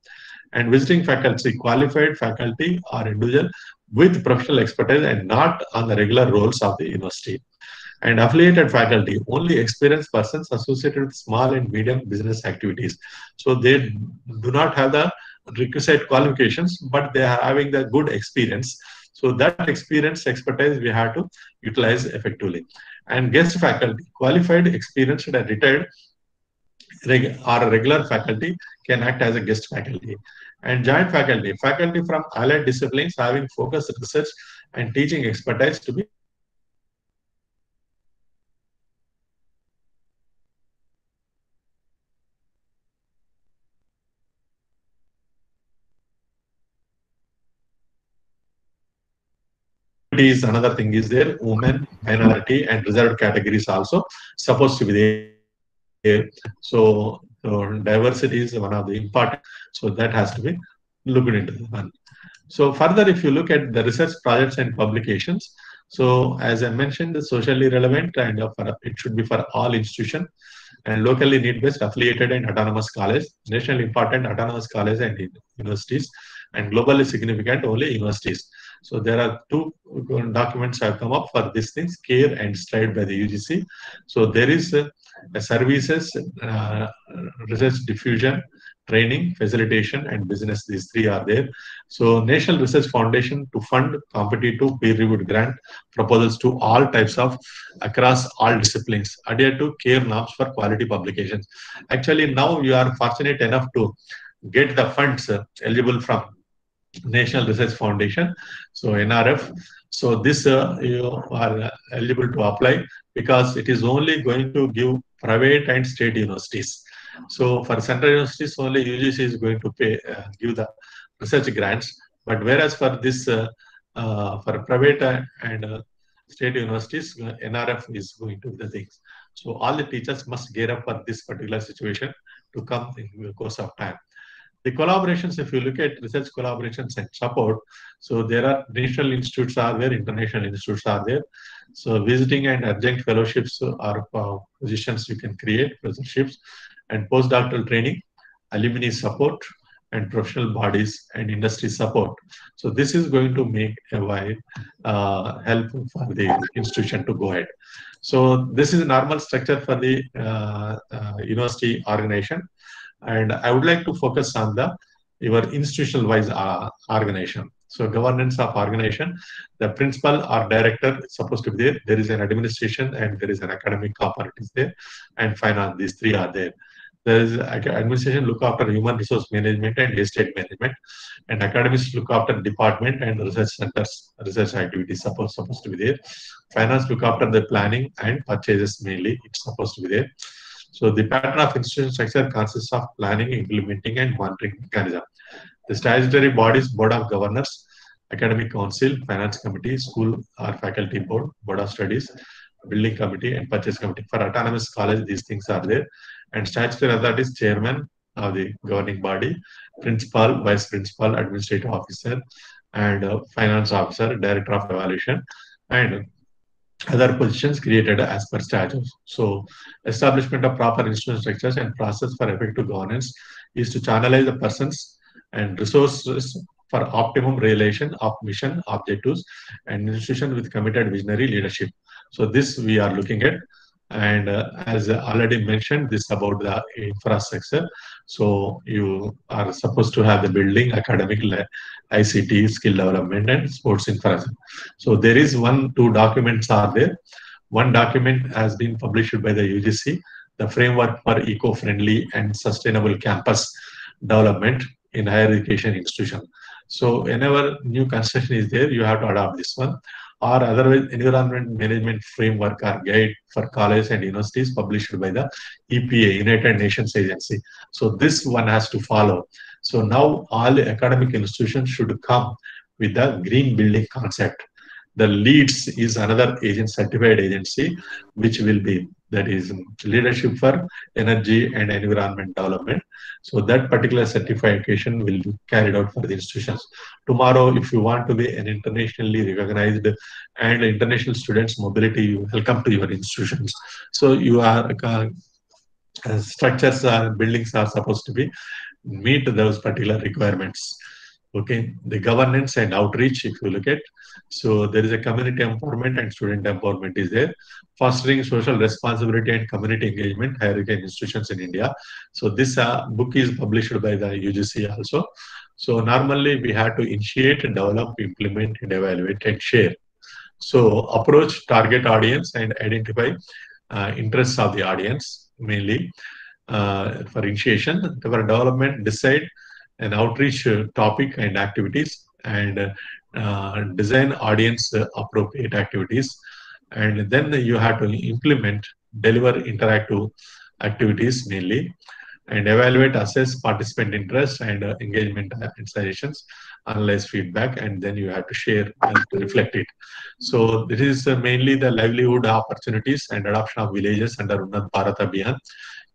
And visiting faculty, qualified faculty or individual with professional expertise and not on the regular roles of the university. And affiliated faculty, only experienced persons associated with small and medium business activities. So they do not have the requisite qualifications, but they are having the good experience. So that experience, expertise, we have to utilize effectively. And guest faculty, qualified, experienced, and retired or regular faculty can act as a guest faculty. And joint faculty, faculty from allied disciplines having focused research and teaching expertise to be is another thing is there, women, minority, and reserved categories also supposed to be there. So diversity is one of the important. So that has to be looked into one. So further, if you look at the research projects and publications, so as I mentioned, the socially relevant and it should be for all institutions and locally need-based, affiliated and autonomous college, nationally important autonomous college and universities, and globally significant only universities. So there are two documents have come up for these things, CARE and STRIDE by the UGC. So there is a services, research diffusion, training, facilitation, and business. These three are there. So National Research Foundation to fund competitive peer-reviewed grant proposals to all types of across all disciplines, adhere to CARE norms for quality publications. Actually, now you are fortunate enough to get the funds eligible from National Research Foundation, so NRF. So this you are eligible to apply because it is only going to give private and state universities. So for central universities, only UGC is going to pay give the research grants. But whereas for this for private and state universities, NRF is going to do the things. So all the teachers must gear up for this particular situation to come in the course of time. The collaborations, if you look at research collaborations and support, so there are national institutes are there, international institutes are there. So visiting and adjunct fellowships are positions you can create, professorships, and postdoctoral training, alumni support, and professional bodies and industry support. So this is going to make a wide help for the institution to go ahead. So this is a normal structure for the university organization. And I would like to focus on the your institutional wise organization. So governance of organization, the principal or director is supposed to be there. There is an administration and there is an academic component is there, and finance. These three are there. There is administration look after human resource management and estate management, and academics look after department and research centers, research activities supposed to be there. Finance look after the planning and purchases mainly. It's supposed to be there. So the pattern of institution structure consists of planning, implementing, and monitoring mechanism. The statutory bodies, Board of Governors, Academic Council, Finance Committee, School or Faculty Board, Board of Studies, Building Committee, and Purchase Committee. For autonomous college, these things are there. And statutory authorities, Chairman of the governing body, Principal, Vice Principal, Administrative Officer, and Finance Officer, Director of Evaluation, and other positions created as per statutes. So establishment of proper institutional structures and process for effective governance is to channelize the persons and resources for optimum realization of mission objectives and institution with committed visionary leadership. So this we are looking at. And as already mentioned, this about the infrastructure. So you are supposed to have the building, academic, ICT, skill development, and sports infrastructure. So there is two documents are there. One document has been published by the UGC, the framework for eco-friendly and sustainable campus development in higher education institution. So whenever new construction is there, you have to adopt this one. Or otherwise, environment management framework or guide for colleges and universities published by the EPA, United Nations Agency. So this one has to follow. So now all academic institutions should come with the green building concept. The LEEDS is another certified agency, which will be, that is Leadership for Energy and Environment Development. So that particular certification will be carried out for the institutions. Tomorrow, if you want to be an internationally recognized and international students mobility, you welcome to your institutions. So you are structures buildings are supposed to be meet those particular requirements. Okay, the governance and outreach, if you look at, so there is a community empowerment and student empowerment is there, fostering social responsibility and community engagement, higher education institutions in India. So this book is published by the UGC also. So normally we have to initiate, develop, implement, and evaluate and share. So approach target audience and identify interests of the audience mainly for initiation. For development, decide an outreach topic and activities, and design audience appropriate activities, and then you have to implement, deliver interactive activities mainly, and evaluate, assess participant interest and engagement and suggestions, analyze feedback, and then you have to share and reflect it. So this is mainly the livelihood opportunities and adoption of villages under Unnat Bharat Abhiyan,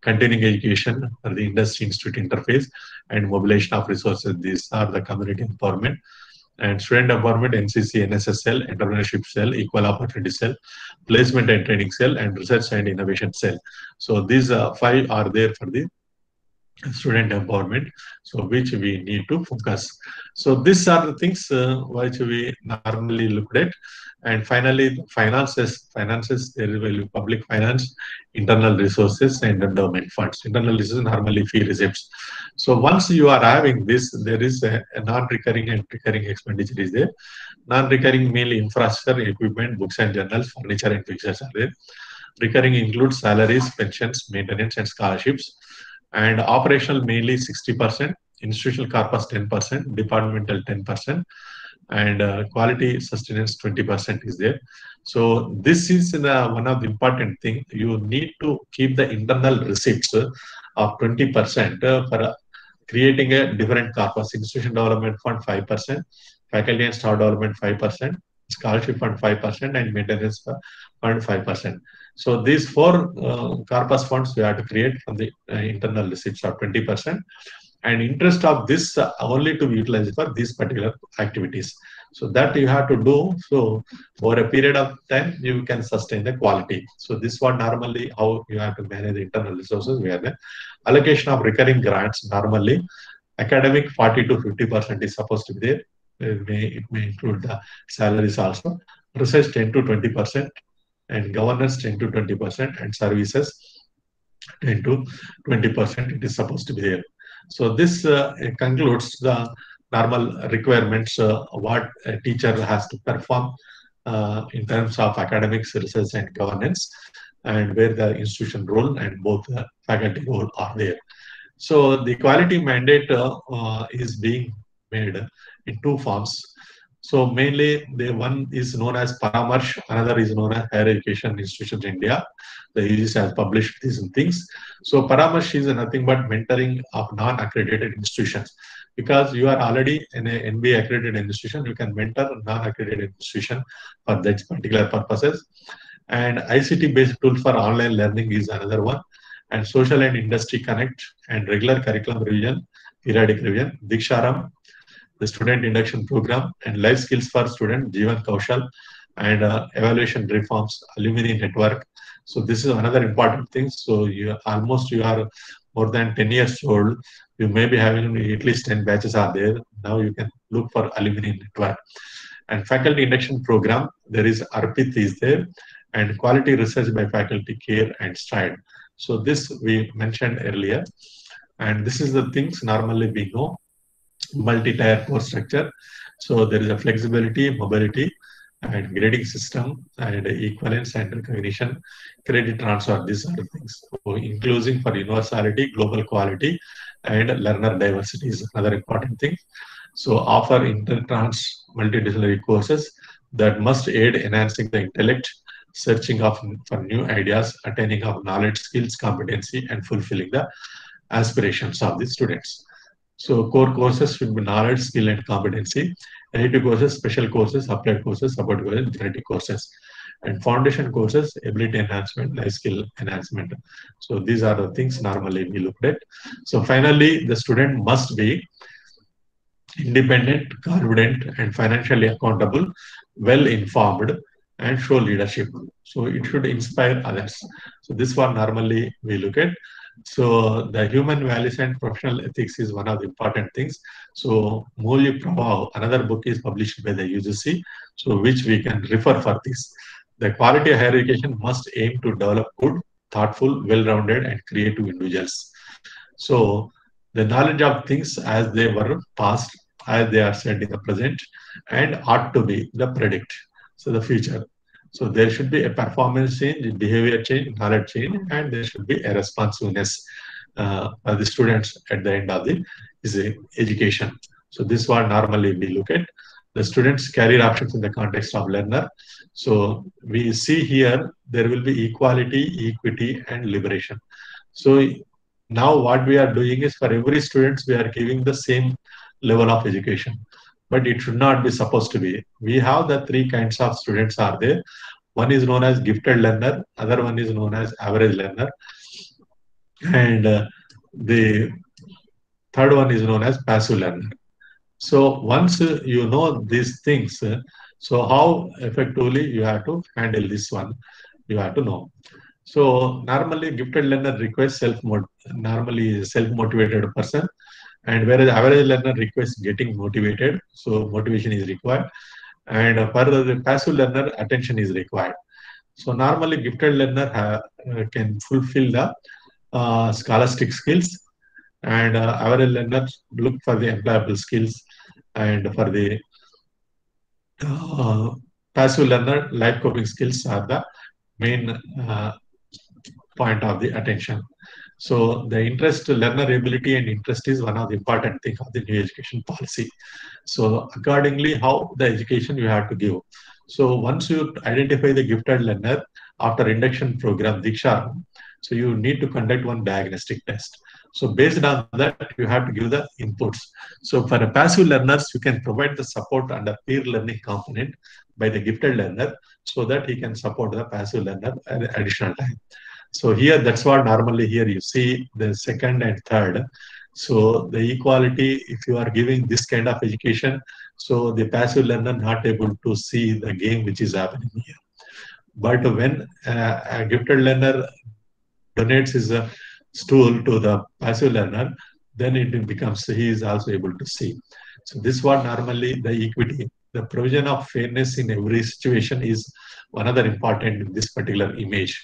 continuing education for the industry institute interface, and mobilization of resources. These are the community empowerment and student empowerment, NCC, NSS cell, entrepreneurship cell, equal opportunity cell, placement and training cell, and research and innovation cell. So these 5 are there for the student empowerment, so which we need to focus. So these are the things which we normally looked at. And finally, finances, there will be public finance, internal resources, and endowment funds. Internal resources normally fee receipts. So once you are having this, there is a non-recurring and recurring expenditure is there. Non-recurring mainly infrastructure, equipment, books and journals, furniture and fixtures are there. Recurring includes salaries, pensions, maintenance, and scholarships. And operational mainly 60%, institutional corpus 10%, departmental 10%, and quality sustenance 20% is there. So this is one of the important thing. You need to keep the internal receipts of 20% for creating a different corpus. Institution development fund 5%, faculty and staff development 5%, scholarship fund 5%, and maintenance fund 5%. So these 4 corpus funds we have to create from the internal receipts of 20%, and interest of this only to be utilized for these particular activities. So that you have to do. So over a period of time, you can sustain the quality. So this one normally how you have to manage the internal resources. We have the allocation of recurring grants. Normally, academic 40 to 50% is supposed to be there. It may include the salaries also. Research 10 to 20%, and governance 10 to 20%, and services 10 to 20%. It is supposed to be there. So this concludes the normal requirements what a teacher has to perform in terms of academics, research, and governance, and where the institution role and both the faculty role are there. So the quality mandate is being made in 2 forms. So mainly the one is known as Paramarsh, another is known as Higher Education Institutions India. The UGC has published these things. So Paramarsh is nothing but mentoring of non-accredited institutions. Because you are already in an NBA accredited institution, you can mentor non-accredited institution for that particular purposes. And ICT-based tool for online learning is another one. And social and industry connect and regular curriculum revision, periodic revision, Diksharam, the student induction program, and life skills for student, Jeevan Kaushal, and evaluation reforms, alumni network. So this is another important thing. So you are more than 10 years old, you may be having at least 10 batches are there. Now you can look for alumni network. And faculty induction program, there is ARPIT is there, and quality research by faculty, CARE and STRIDE. So this we mentioned earlier. And this is the things normally we know, multi-tier course structure. So there is a flexibility, mobility, and grading system, and equivalence and recognition, credit transfer. These are the things. So including for universality, global quality, and learner diversity is another important thing. So offer inter-trans multidisciplinary courses that must aid enhancing the intellect, searching for new ideas, attaining of knowledge, skills, competency, and fulfilling the aspirations of the students. So core courses should be knowledge, skill, and competency. Related courses, special courses, applied courses, support courses, genetic courses. And foundation courses, ability enhancement, life skill enhancement. So these are the things normally we look at. So finally, the student must be independent, confident, and financially accountable, well informed, and show leadership. So it should inspire others. So this one normally we look at. So the human values and professional ethics is one of the important things. So Moolya Prabhav, another book is published by the UGC, so which we can refer for this. The quality of higher education must aim to develop good, thoughtful, well-rounded, and creative individuals. So the knowledge of things as they were past, as they are said in the present, and ought to be the predict. So the future. So there should be a performance change, behavior change, knowledge change, and there should be a responsiveness for the students at the end of the education. So this one normally we look at. The students' career options in the context of learner. So we see here there will be equality, equity, and liberation. So now what we are doing is for every student we are giving the same level of education, but it should not be supposed to be. We have the three kinds of students are there. One is known as gifted learner, other one is known as average learner, and the third one is known as passive learner. So once you know these things, so how effectively you have to handle this one, you have to know. So normally gifted learner requires self-motivated person, and whereas average learner requires getting motivated, so motivation is required, and further the passive learner attention is required. So normally gifted learner can fulfill the scholastic skills, and average learner look for the employable skills, and for the passive learner, life coping skills are the main point of the attention. So the interest, learner ability and interest is one of the important things of the new education policy. So accordingly, how the education you have to give. So once you identify the gifted learner after induction program, Diksha, so you need to conduct one diagnostic test. So based on that, you have to give the inputs. So for the passive learners, you can provide the support under peer learning component by the gifted learner so that he can support the passive learner at additional time. So here, that's what normally here you see the second and third. So the equality, if you are giving this kind of education, so the passive learner not able to see the game which is happening here. But when a gifted learner donates his stool to the passive learner, then it becomes, he is also able to see. So this one normally the equity, the provision of fairness in every situation is one other important in this particular image.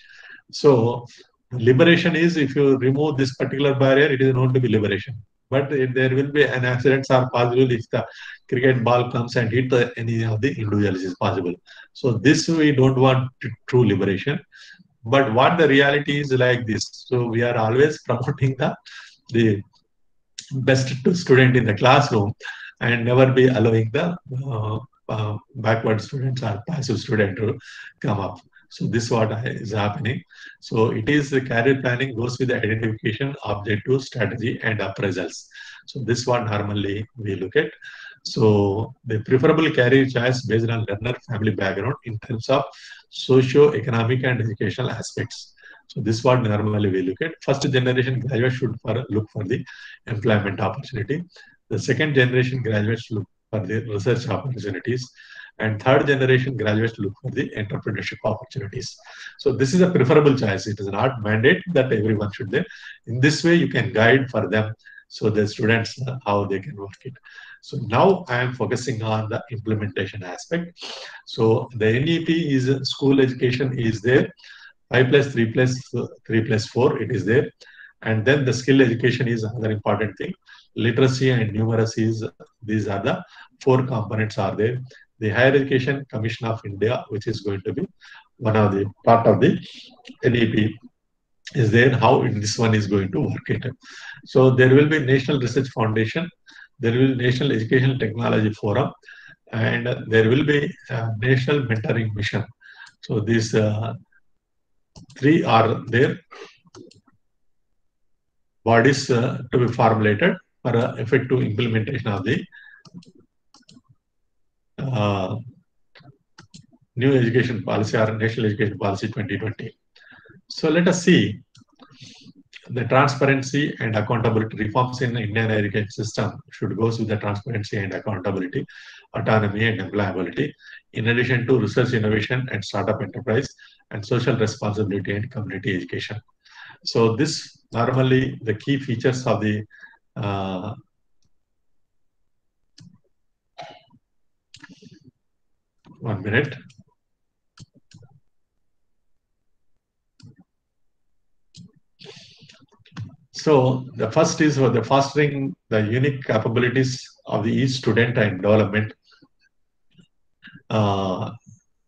So liberation is, if you remove this particular barrier, it is known to be liberation. But there will be an accidents are possible if the cricket ball comes and hit any of the individuals is possible. So this we don't want true liberation. But what the reality is like this. So we are always promoting the best student in the classroom and never be allowing the backward students or passive student to come up. So this is what is happening. So it is the career planning goes with the identification, objective, strategy, and appraisals. So this one normally we look at. So the preferable career choice based on learner family background in terms of socio-economic and educational aspects. So this one normally we look at. First generation graduates should look for the employment opportunity. The second generation graduates look for the research opportunities. and third generation graduates look for the entrepreneurship opportunities. So this is a preferable choice. It is not mandate that everyone should there. In this way, you can guide for them, so the students how they can work it. So now I am focusing on the implementation aspect. So the NEP is school education is there, 5+3+3+4 it is there, and then the skill education is another important thing. Literacy and numeracy is, these are the 4 components are there. The Higher Education Commission of India, which is going to be one of the part of the NEP, is there. How this one is going to work it. So there will be National Research Foundation, there will be National Educational Technology Forum, and there will be National Mentoring Mission. So these 3 are there bodies to be formulated for effective implementation of the new education policy or National Education Policy 2020. So let us see the transparency and accountability reforms in the Indian education system should go with the transparency and accountability, autonomy and employability, in addition to research, innovation and startup enterprise, and social responsibility and community education. So this normally the key features of the 1 minute. So the first is for the fostering the unique capabilities of the each student and development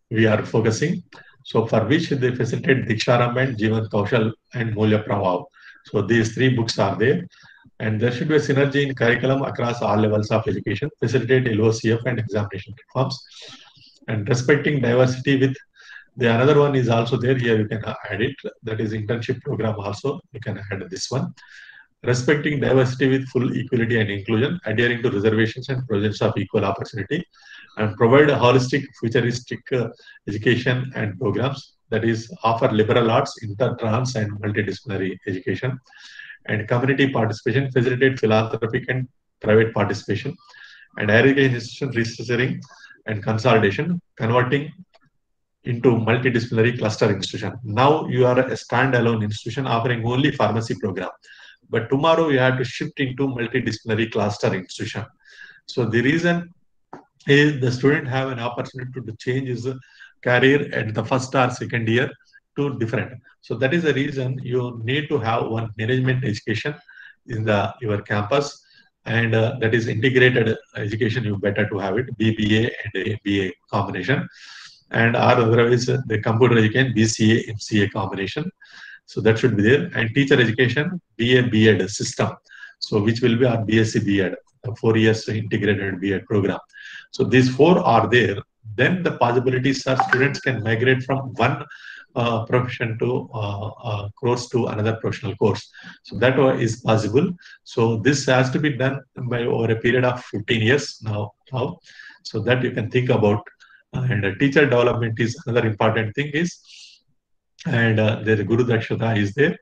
we are focusing. So for which they facilitate Diksharam and Jeevan Kaushal and Mulya Prabhav. So these 3 books are there, and there should be a synergy in curriculum across all levels of education, facilitate LOCF and examination reforms, and respecting diversity with the another one is also there. Here you can add it. That is internship program also. You can add this one. Respecting diversity with full equality and inclusion, adhering to reservations and provisions of equal opportunity, and provide a holistic, futuristic education and programs, that is offer liberal arts, inter, trans and multidisciplinary education, and community participation, facilitate philanthropic and private participation, and higher education institution restructuring and consolidation, converting into multidisciplinary cluster institution. Now you are a standalone institution offering only pharmacy program, but tomorrow you have to shift into multidisciplinary cluster institution. So the reason is the student have an opportunity to change his career at the first or second year to different. So that is the reason you need to have one management education in your campus, and that is integrated education. You better to have it BBA and a BA combination, and or otherwise the computer education BCA MCA combination. So that should be there. And teacher education BA B.Ed system, so which will be our BSc B.Ed, 4 years integrated B.Ed program. So these 4 are there. Then the possibilities are students can migrate from one profession to course to another professional course. So that is possible. So this has to be done by over a period of 15 years now. So that you can think about. And teacher development is another important thing is, and the Guru Dakshata is there,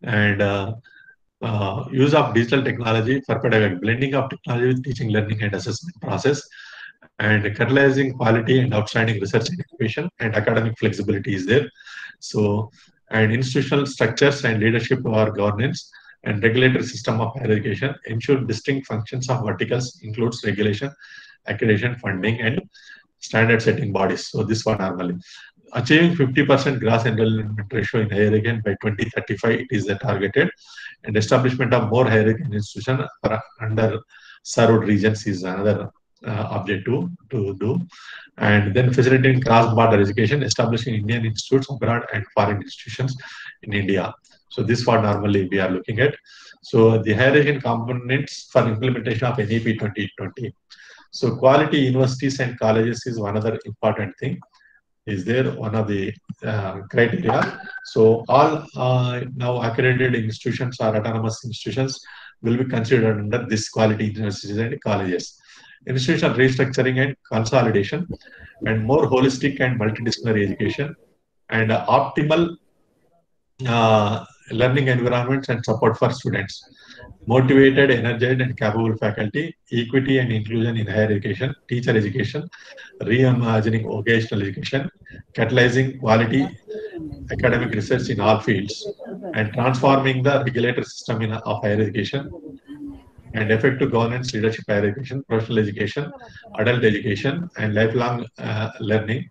and use of digital technology for pedagogy, blending of technology with teaching, learning and assessment process, and catalyzing quality and outstanding research and innovation, and academic flexibility is there. So, and institutional structures and leadership or governance and regulatory system of higher education ensure distinct functions of verticals includes regulation, accreditation, funding, and standard setting bodies. So this one normally. Achieving 50% gross enrollment ratio in higher education by 2035, it is the targeted, and establishment of more higher education institutions for underserved regions is another objective to do. And then facilitating cross-border education, establishing Indian institutes abroad and foreign institutions in India. So this one normally we are looking at. So the higher education components for implementation of NEP 2020. So quality universities and colleges is one other important thing. Is there one of the criteria? So all now accredited institutions or autonomous institutions will be considered under this quality universities and colleges. Institutional restructuring and consolidation, and more holistic and multidisciplinary education, and optimal learning environments and support for students. Motivated, energized, and capable faculty, equity and inclusion in higher education, teacher education, reimagining vocational education, catalyzing quality academic research in all fields, and transforming the regulatory system of higher education, and effective governance, leadership, higher education, professional education, adult education, and lifelong learning,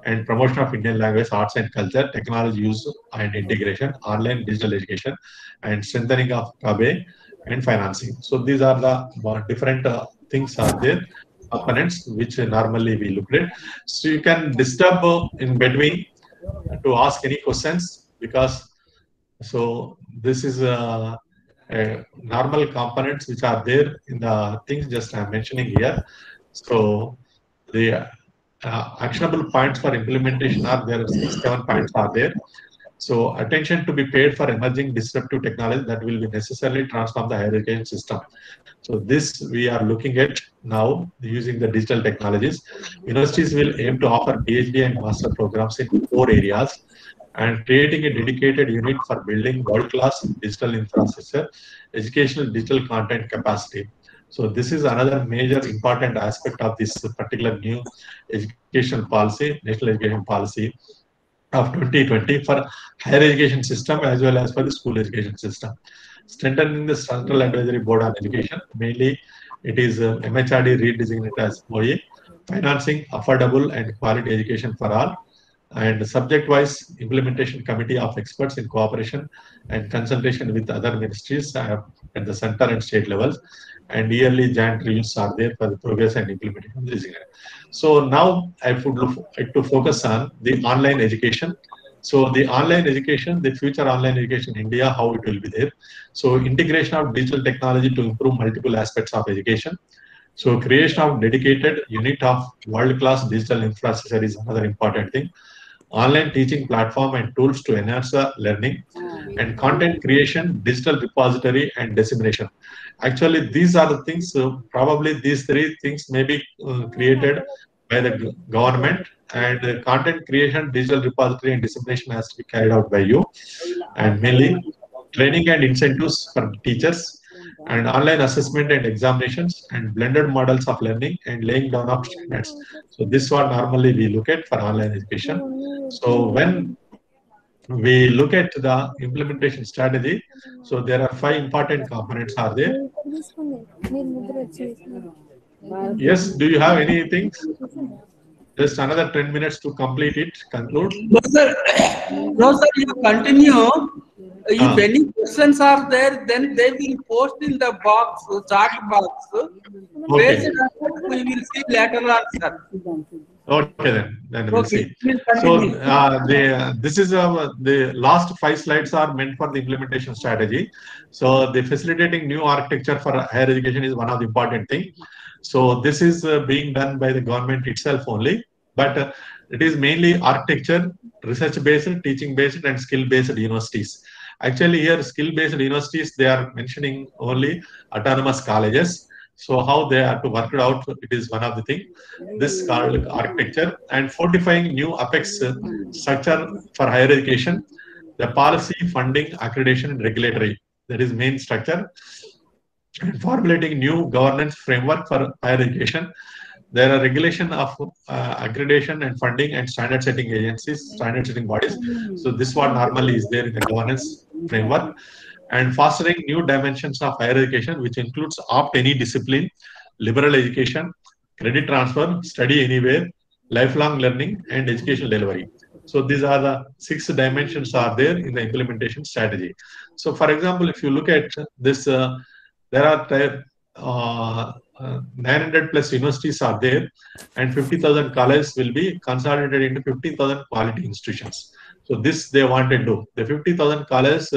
and promotion of Indian language, arts and culture, technology use and integration, online digital education, and strengthening of KABE and financing. So these are the different things are there, components which normally we look at. So you can disturb in between to ask any questions, because so this is normal components which are there in the things just I'm mentioning here. So the actionable points for implementation are there, 6-7 points are there. So attention to be paid for emerging disruptive technology that will be necessarily transform the higher education system. So this we are looking at now using the digital technologies. Universities will aim to offer PhD and master programs in 4 areas, and creating a dedicated unit for building world-class digital infrastructure, educational digital content capacity. So this is another major important aspect of this particular new education policy, national education policy of 2020 for higher education system as well as for the school education system. Strengthening the Central Advisory Board on Education, mainly it is MHRD redesignated as OE, financing affordable and quality education for all, and subject-wise implementation committee of experts in cooperation and consultation with other ministries at the center and state levels, and yearly joint reviews are there for the progress and implementation of this. So now I would like to focus on the online education. So the online education, the future online education in India, how it will be there. So integration of digital technology to improve multiple aspects of education. So creation of dedicated unit of world-class digital infrastructure is another important thing. Online teaching platform and tools to enhance the learning, and content creation, digital repository, and dissemination. Actually, these are the things, probably these 3 things may be created by the government, and content creation, digital repository, and dissemination has to be carried out by you, and mainly training and incentives for teachers, and online assessment and examinations, and blended models of learning, and laying down of standards. So this one normally we look at for online education. So when we look at the implementation strategy, so there are 5 important components are there. Yes, do you have anything? Just another 10 minutes to complete it, conclude. No, sir, you continue. If any questions are there, then they will post in the box, chat box. Okay. Based on that, we will see later on, sir. Okay, then we'll see. So this is the last 5 slides are meant for the implementation strategy. So the facilitating new architecture for higher education is one of the important things. So this is being done by the government itself only, but it is mainly architecture, research-based, teaching-based, and skill-based universities. Actually, here skill-based universities, they are mentioning only autonomous colleges. So how they have to work it out, it is one of the things. This called architecture, and fortifying new apex structure for higher education, the policy, funding, accreditation, and regulatory. That is main structure. And formulating new governance framework for higher education. There are regulation of accreditation and funding and standard setting agencies, standard setting bodies. So this one normally is there in the governance framework. And fostering new dimensions of higher education, which includes opt any discipline, liberal education, credit transfer, study anywhere, lifelong learning, and educational delivery. So these are the 6 dimensions are there in the implementation strategy. So for example, if you look at this, there are 900 plus universities are there, and 50,000 colleges will be consolidated into 15,000 quality institutions. So this they wanted to do. The 50,000 colleges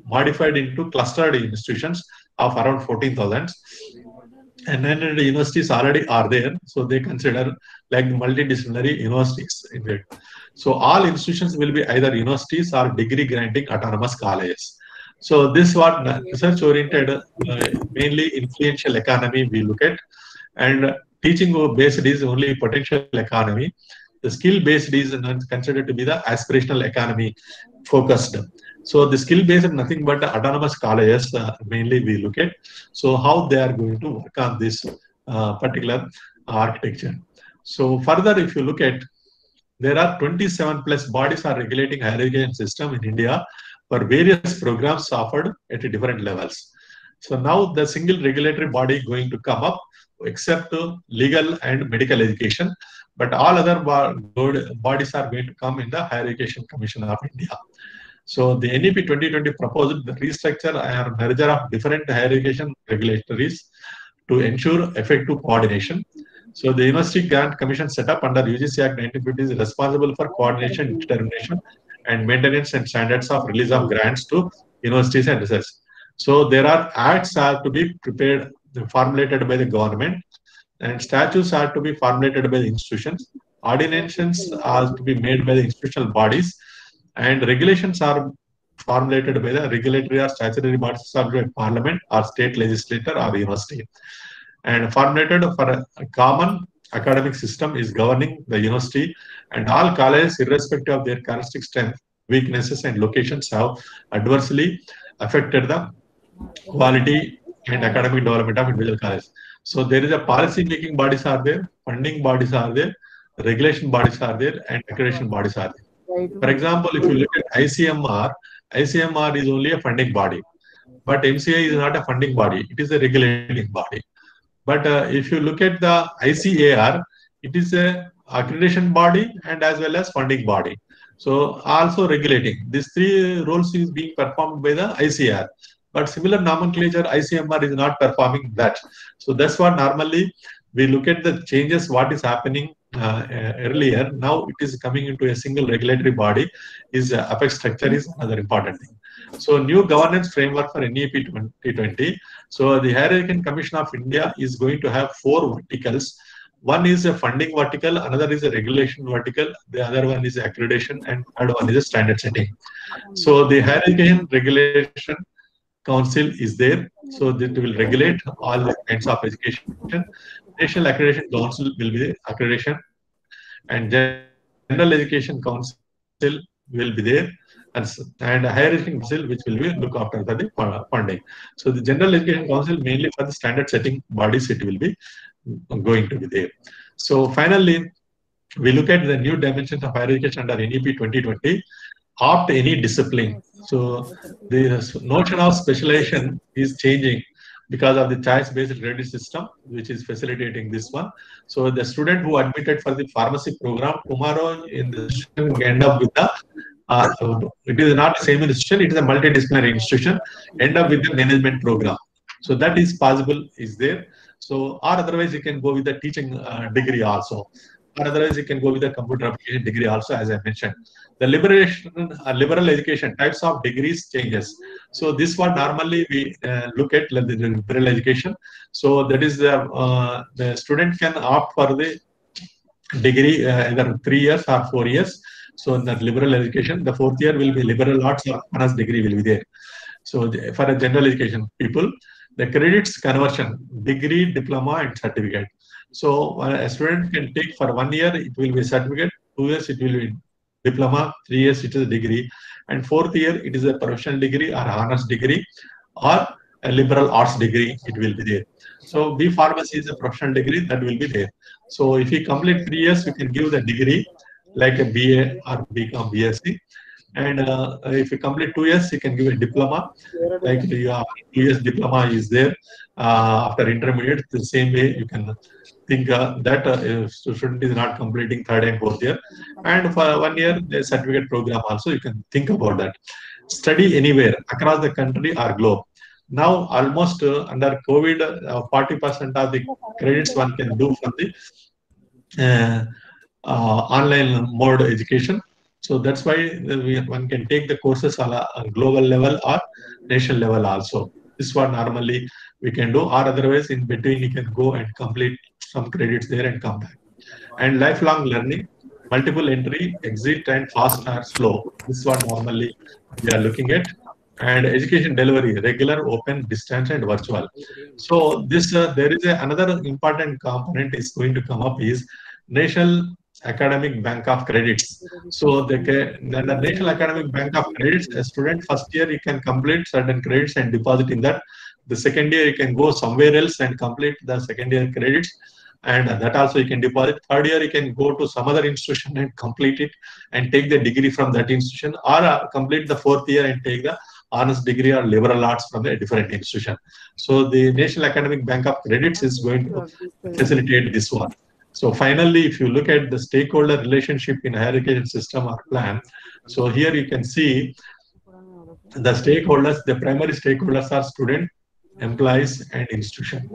modified into clustered institutions of around 14,000. And 900 universities already are there, so they consider like multidisciplinary universities in it. So all institutions will be either universities or degree granting autonomous colleges. So this what research oriented, mainly influential economy we look at, and teaching based is only potential economy. The skill based is considered to be the aspirational economy focused. So the skill based nothing but autonomous colleges mainly we look at. So how they are going to work on this particular architecture. So further, if you look at, there are 27 plus bodies are regulating higher education system in India for various programs offered at different levels. So now the single regulatory body going to come up, except legal and medical education, but all other bodies are going to come in the Higher Education Commission of India. So the NEP 2020 proposed the restructure or merger of different higher education regulatories to ensure effective coordination. So the University Grant Commission set up under UGC Act 1950 is responsible for coordination, determination, and maintenance and standards of release of grants to universities and research. So there are acts are to be prepared, formulated by the government, and statutes are to be formulated by the institutions. Ordinations are to be made by the institutional bodies, and regulations are formulated by the regulatory or statutory bodies of the parliament or state legislature or university, and formulated for a common academic system is governing the university, and all colleges, irrespective of their characteristic strength, weaknesses, and locations, have adversely affected the quality and academic development of individual colleges. So there is a policy making bodies are there, funding bodies are there, regulation bodies are there, and accreditation bodies are there. For example, if you look at ICMR, ICMR is only a funding body, but MCI is not a funding body, it is a regulating body. But if you look at the ICAR, it is a accreditation body and as well as funding body. So also regulating. These three roles is being performed by the ICAR. But similar nomenclature, ICMR is not performing that. So that's what normally we look at the changes, what is happening earlier. Now it is coming into a single regulatory body. Is apex structure is another important thing. So new governance framework for NEP 2020. So the Higher Education Commission of India is going to have 4 verticals. One is a funding vertical, another is a regulation vertical, the other one is accreditation, and third one is a standard setting. So the Higher Education Regulation Council is there, so that will regulate all the kinds of education. National Accreditation Council will be the accreditation, and General Education Council will be there, and Higher Education Council, which will be look after the funding. So the General Education Council mainly for the standard setting bodies, it will be going to be there. So finally, we look at the new dimensions of higher education under NEP 2020. Opt any discipline. So the notion of specialization is changing because of the choice-based credit system, which is facilitating this one. So the student who admitted for the pharmacy program, tomorrow in the institution end up with the it is not the same institution, it is a multidisciplinary institution, end up with the management program. So that is possible, is there. So or otherwise you can go with the teaching degree also, or otherwise you can go with the computer application degree also, as I mentioned. The liberal education types of degrees changes. So this one normally we look at the liberal education. So that is the student can opt for the degree either 3 years or 4 years. So in that liberal education, the 4th year will be liberal arts or honors degree will be there. So for a general education people, the credits conversion, degree, diploma, and certificate. So a student can take for 1 year, it will be a certificate, 2 years it will be diploma, 3 years it is a degree, and 4th year it is a professional degree or honors degree or a liberal arts degree, it will be there. So B Pharmacy is a professional degree that will be there. So if you complete 3 years, you can give the degree like a BA or BCom, BSc. And if you complete 2 years, you can give a diploma. Like 2 years diploma is there after intermediate. The same way you can think that if student is not completing 3rd and 4th year, and for 1 year the certificate program also, you can think about that. Study anywhere across the country or globe. Now almost under COVID, 40% of the credits one can do from the online mode education. So that's why one can take the courses on a global level or national level also. This is what normally we can do, or otherwise in between you can go and complete some credits there and come back. And lifelong learning, multiple entry, exit, and fast or slow. This is what normally we are looking at. And education delivery, regular, open, distance, and virtual. So this there is another important component is going to come up is national academic bank of credits. So the National Academic Bank of Credits, a student first year he can complete certain credits and deposit in that. The second year you can go somewhere else and complete the second year credits, and that also you can deposit. Third year you can go to some other institution and complete it and take the degree from that institution, or complete the fourth year and take the honors degree or liberal arts from a different institution. So the National Academic Bank of Credits is going to facilitate this one. So finally, if you look at the stakeholder relationship in higher education system or plan, so here you can see the stakeholders, the primary stakeholders are student, employees, and institution.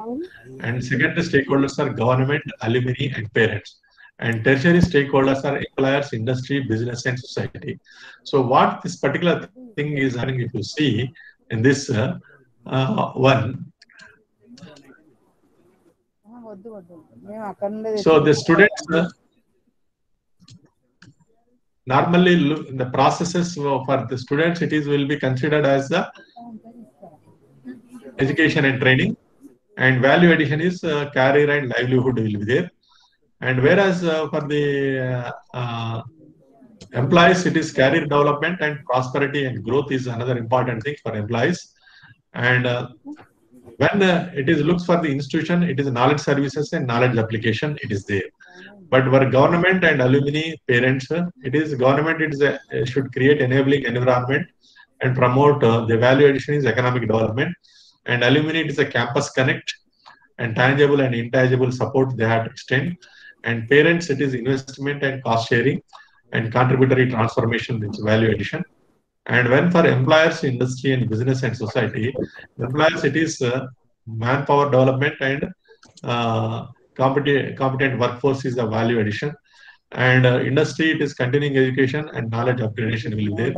And secondary stakeholders are government, alumni, and parents. And tertiary stakeholders are employers, industry, business, and society. So what this particular thing is having, if you see in this one, so the students normally look the processes for the students, it is will be considered as the education and training, and value addition is career and livelihood will be there. And whereas for the employees, it is career development and prosperity and growth is another important thing for employees. And when it is looks for the institution, it is knowledge services and knowledge application, it is there. But for government and alumni parents, it is government, it is should create enabling environment and promote the value addition is economic development. And alumni, it is a campus connect and tangible and intangible support they have to extend. And parents, it is investment and cost sharing and contributory transformation, which is value addition. And when for employers, industry and business and society, employers, it is manpower development and competent workforce is the value addition. And industry, it is continuing education and knowledge upgradation will be there.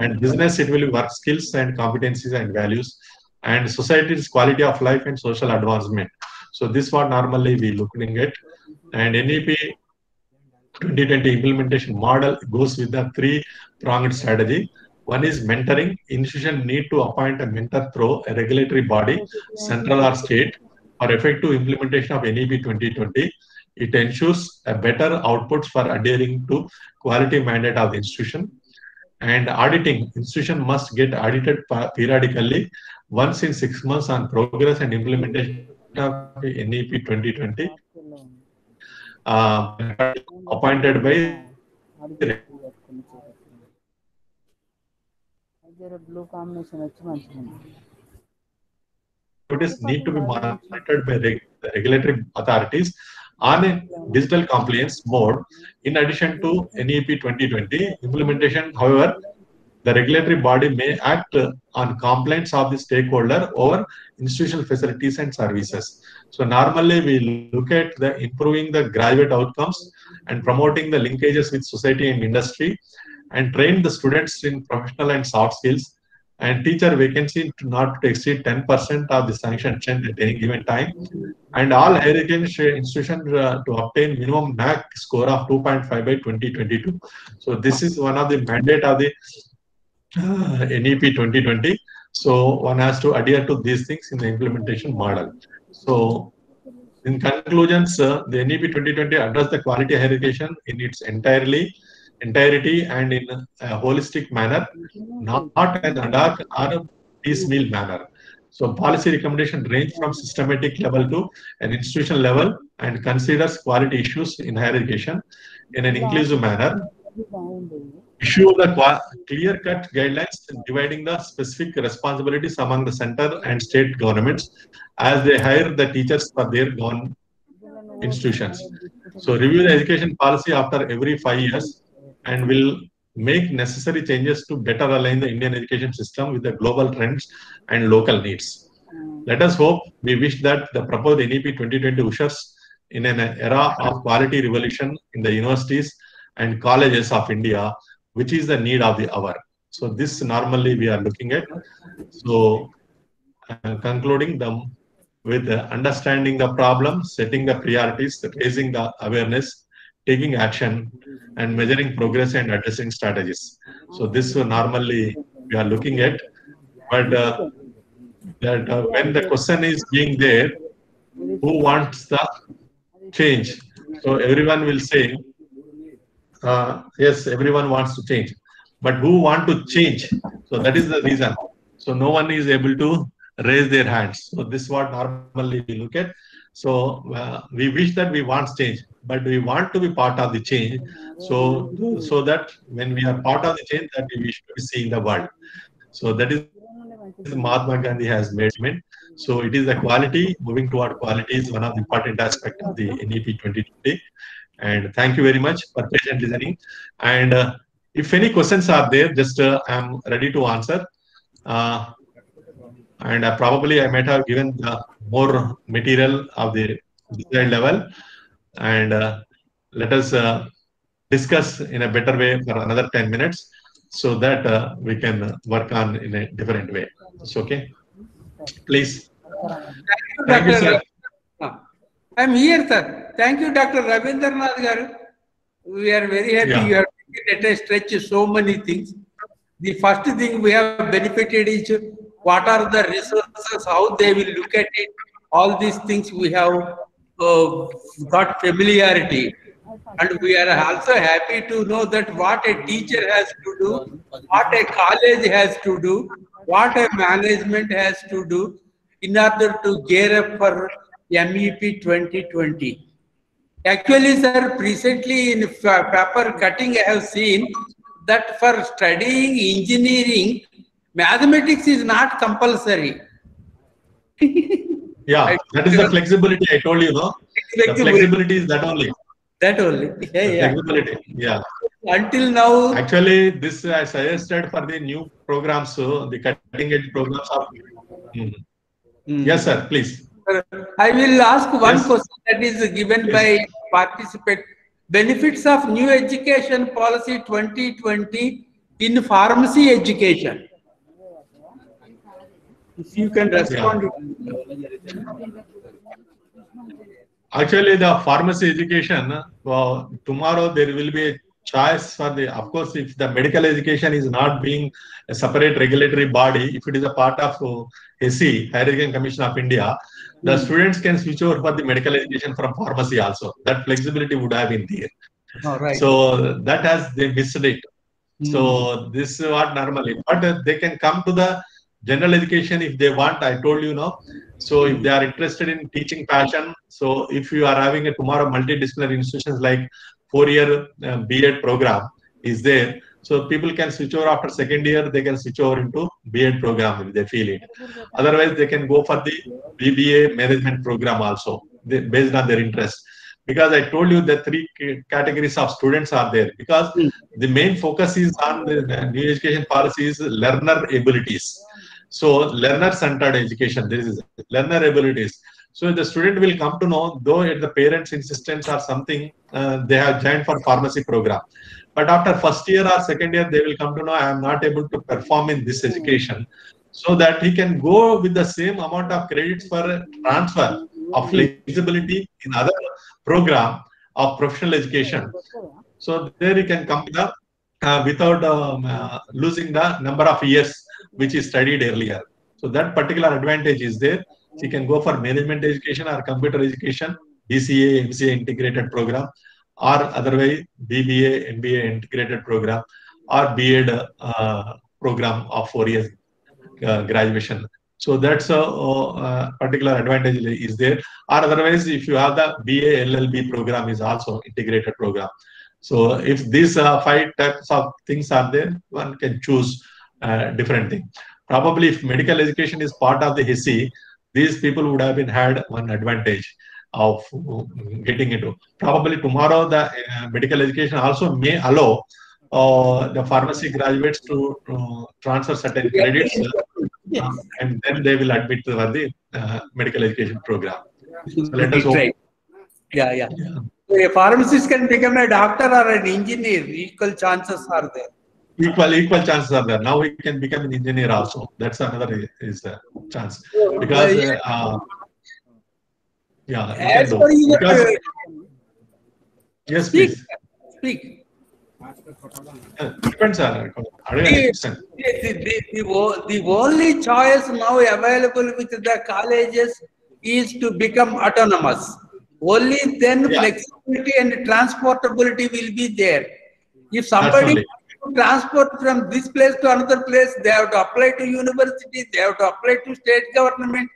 And business, it will be work skills and competencies and values. And society is quality of life and social advancement. So this what normally we looking at. And NEP 2020 implementation model goes with the three-pronged strategy. One is mentoring. Institution need to appoint a mentor through a regulatory body, central or state, for effective implementation of NEP 2020. It ensures a better outputs for adhering to quality mandate of the institution. And auditing, institution must get audited periodically, once in 6 months on progress and implementation of NEP 2020. Appointed by blue combination it need to be monitored by the regulatory authorities on a digital compliance mode. In addition to NEP 2020 implementation, however, the regulatory body may act on complaints of the stakeholder over institutional facilities and services. So normally we look at the improving the graduate outcomes and promoting the linkages with society and industry, and train the students in professional and soft skills, and teacher vacancy to not to exceed 10% of the sanctioned strength at any given time, and all higher education institutions to obtain minimum NAAC score of 2.5 by 2022. So this is one of the mandate of the NEP 2020. So one has to adhere to these things in the implementation model. So in conclusions, the NEP 2020 address the quality higher education in its entirety and in a holistic manner, not an ad hoc or a piecemeal manner. So policy recommendation range from systematic level to an institutional level and considers quality issues in higher education in an inclusive manner. Issue the clear-cut guidelines dividing the specific responsibilities among the center and state governments as they hire the teachers for their institutions. So review the education policy after every 5 years and will make necessary changes to better align the Indian education system with the global trends and local needs. Let us hope, we wish that the proposed NEP 2020 ushers in an era of quality revolution in the universities and colleges of India, which is the need of the hour. So this normally we are looking at. So concluding them with understanding the problem, setting the priorities, raising the awareness, taking action, and measuring progress and addressing strategies. So this normally we are looking at. But when the question is being there, who wants the change? So everyone will say yes, everyone wants to change, but who want to change? So that is the reason. So no one is able to raise their hands. So this is what normally we look at. So we wish that we want change, but we want to be part of the change. So that when we are part of the change, that we wish to be seeing the world. So that is Mahatma Gandhi has made statement. So it is the quality, moving toward quality is one of the important aspects of the NEP 2020. And thank you very much for patient listening. And if any questions are there, just I'm ready to answer. And probably I might have given more material of the desired level. And let us discuss in a better way for another 10 minutes so that we can work on in a different way. It's okay. Please. Thank you, sir. I'm here, sir. Thank you, Dr. Ravindranath garu. We are very happy you have let us stretch so many things. The first thing we have benefited is what are the resources, how they will look at it. All these things we have got familiarity. And we are also happy to know that what a teacher has to do, what a college has to do, what a management has to do in order to gear up for MEP 2020. Actually, sir, recently in paper cutting, I have seen that for studying engineering, mathematics is not compulsory. Yeah, that is the flexibility I told you, no? The flexibility is that only. That only. Yeah, flexibility. Yeah. Until now. Actually, this I suggested for the new programs, so the cutting edge programs are. Yes, sir, please. I will ask one question that is given by participant. Benefits of new education policy 2020 in pharmacy education. If you can respond. Actually, the pharmacy education, tomorrow there will be a choice for the, of course, if the medical education is not being a separate regulatory body, if it is a part of HESI, Higher Education Commission of India, the students can switch over for the medical education from pharmacy also. That flexibility would have been there. So that has, they missed it. So this is what normally, but they can come to the general education if they want. I told you, no. So if they are interested in teaching passion, so if you are having a tomorrow multidisciplinary institutions like 4-year B.Ed program is there, so people can switch over after second year, they can switch over into B.Ed program if they feel it. Otherwise, they can go for the BBA management program also, based on their interest. Because I told you the 3 categories of students are there. Because the main focus is on the new education policies, learner abilities. So learner-centered education, this is learner abilities. So the student will come to know, though at the parents' insistence or something, they have joined for pharmacy program. But after first year or second year, they will come to know, I am not able to perform in this education. So that he can go with the same amount of credits for transfer of flexibility in other program of professional education. So there he can come to without losing the number of years which is studied earlier. So that particular advantage is there. He can go for management education or computer education, BCA, MCA integrated program, or otherwise BBA, MBA integrated program, or B.Ed program of 4 years graduation. So that's a particular advantage is there. Or otherwise, if you have the BA, LLB program is also integrated program. So if these 5 types of things are there, one can choose different thing. Probably if medical education is part of the HESI, these people would have been had one advantage of getting into. Probably tomorrow the medical education also may allow the pharmacy graduates to transfer certain credits and then they will admit to the medical education program. So let us hope. Yeah. So a pharmacist can become a doctor or an engineer. Equal chances are there. Equal chances are there. Now he can become an engineer also. That's another is a chance. Because he can do. Because, yes, please. Speak. Depends on the only choice now available with the colleges is to become autonomous. Only then flexibility and transportability will be there. If somebody Absolutely. transport from this place to another place, they have to apply to university, they have to apply to state government,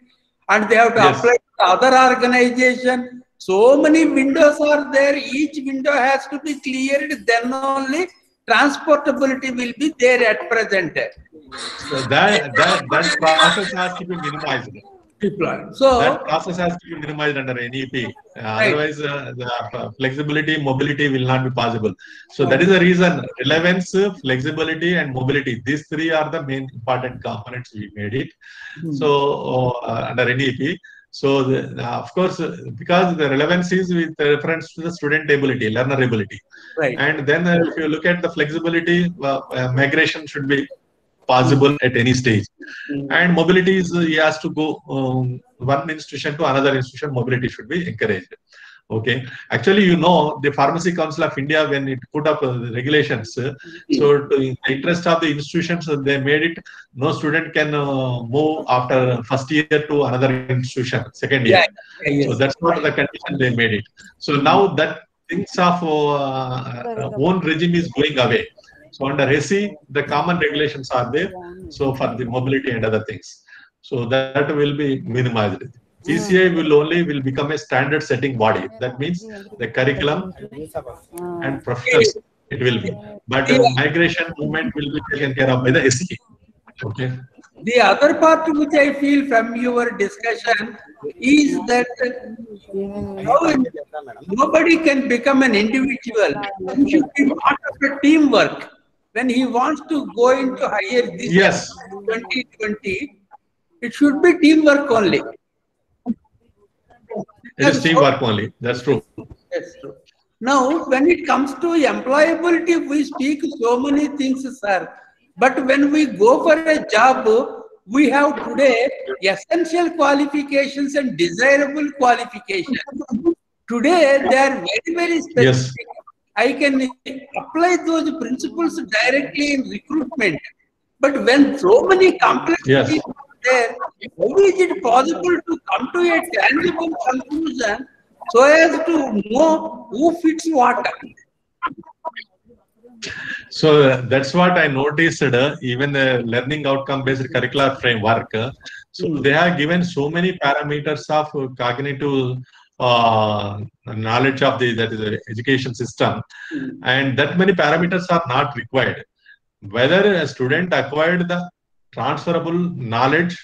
and they have to Yes. apply to other organization. So many windows are there. Each window has to be cleared. Then only transportability will be there at present. So that process has to be minimized. So That process has to be minimized under NEP. Right. Otherwise, the flexibility, mobility will not be possible. So that is the reason relevance, flexibility, and mobility. These three are the main important components we made it. So under NEP. So of course, because the relevance is with reference to the student ability, learner ability. Right. And then if you look at the flexibility, migration should be possible at any stage. And mobility is he has to go one institution to another institution. Mobility should be encouraged. Okay. Actually, you know, the Pharmacy Council of India, when it put up regulations, so to, in the interest of the institutions, they made it no student can move after first year to another institution, second year. Yes. So that's what the condition they made it. So now that things of own regime is going away. So under SE, the common regulations are there. So for the mobility and other things, so that will be minimized. PCI will become a standard setting body. That means the curriculum and professionals it will be. But migration movement will be taken care of by the SE. Okay. The other part which I feel from your discussion is that nobody can become an individual. He should be part of a teamwork. When he wants to go into higher this Yes. 2020, it should be teamwork only. It is teamwork only. That's true. That's true. Now, when it comes to employability, we speak so many things, sir. But when we go for a job, we have today essential qualifications and desirable qualifications. Today, they are very, very specific. Yes. I can apply those principles directly in recruitment. But when so many complexities are there, how is it possible to come to a tangible conclusion so as to know who fits what? So that's what I noticed. Even the learning outcome based curricular framework. So they have given so many parameters of cognitive knowledge of the education system, and that many parameters are not required. Whether a student acquired the transferable knowledge,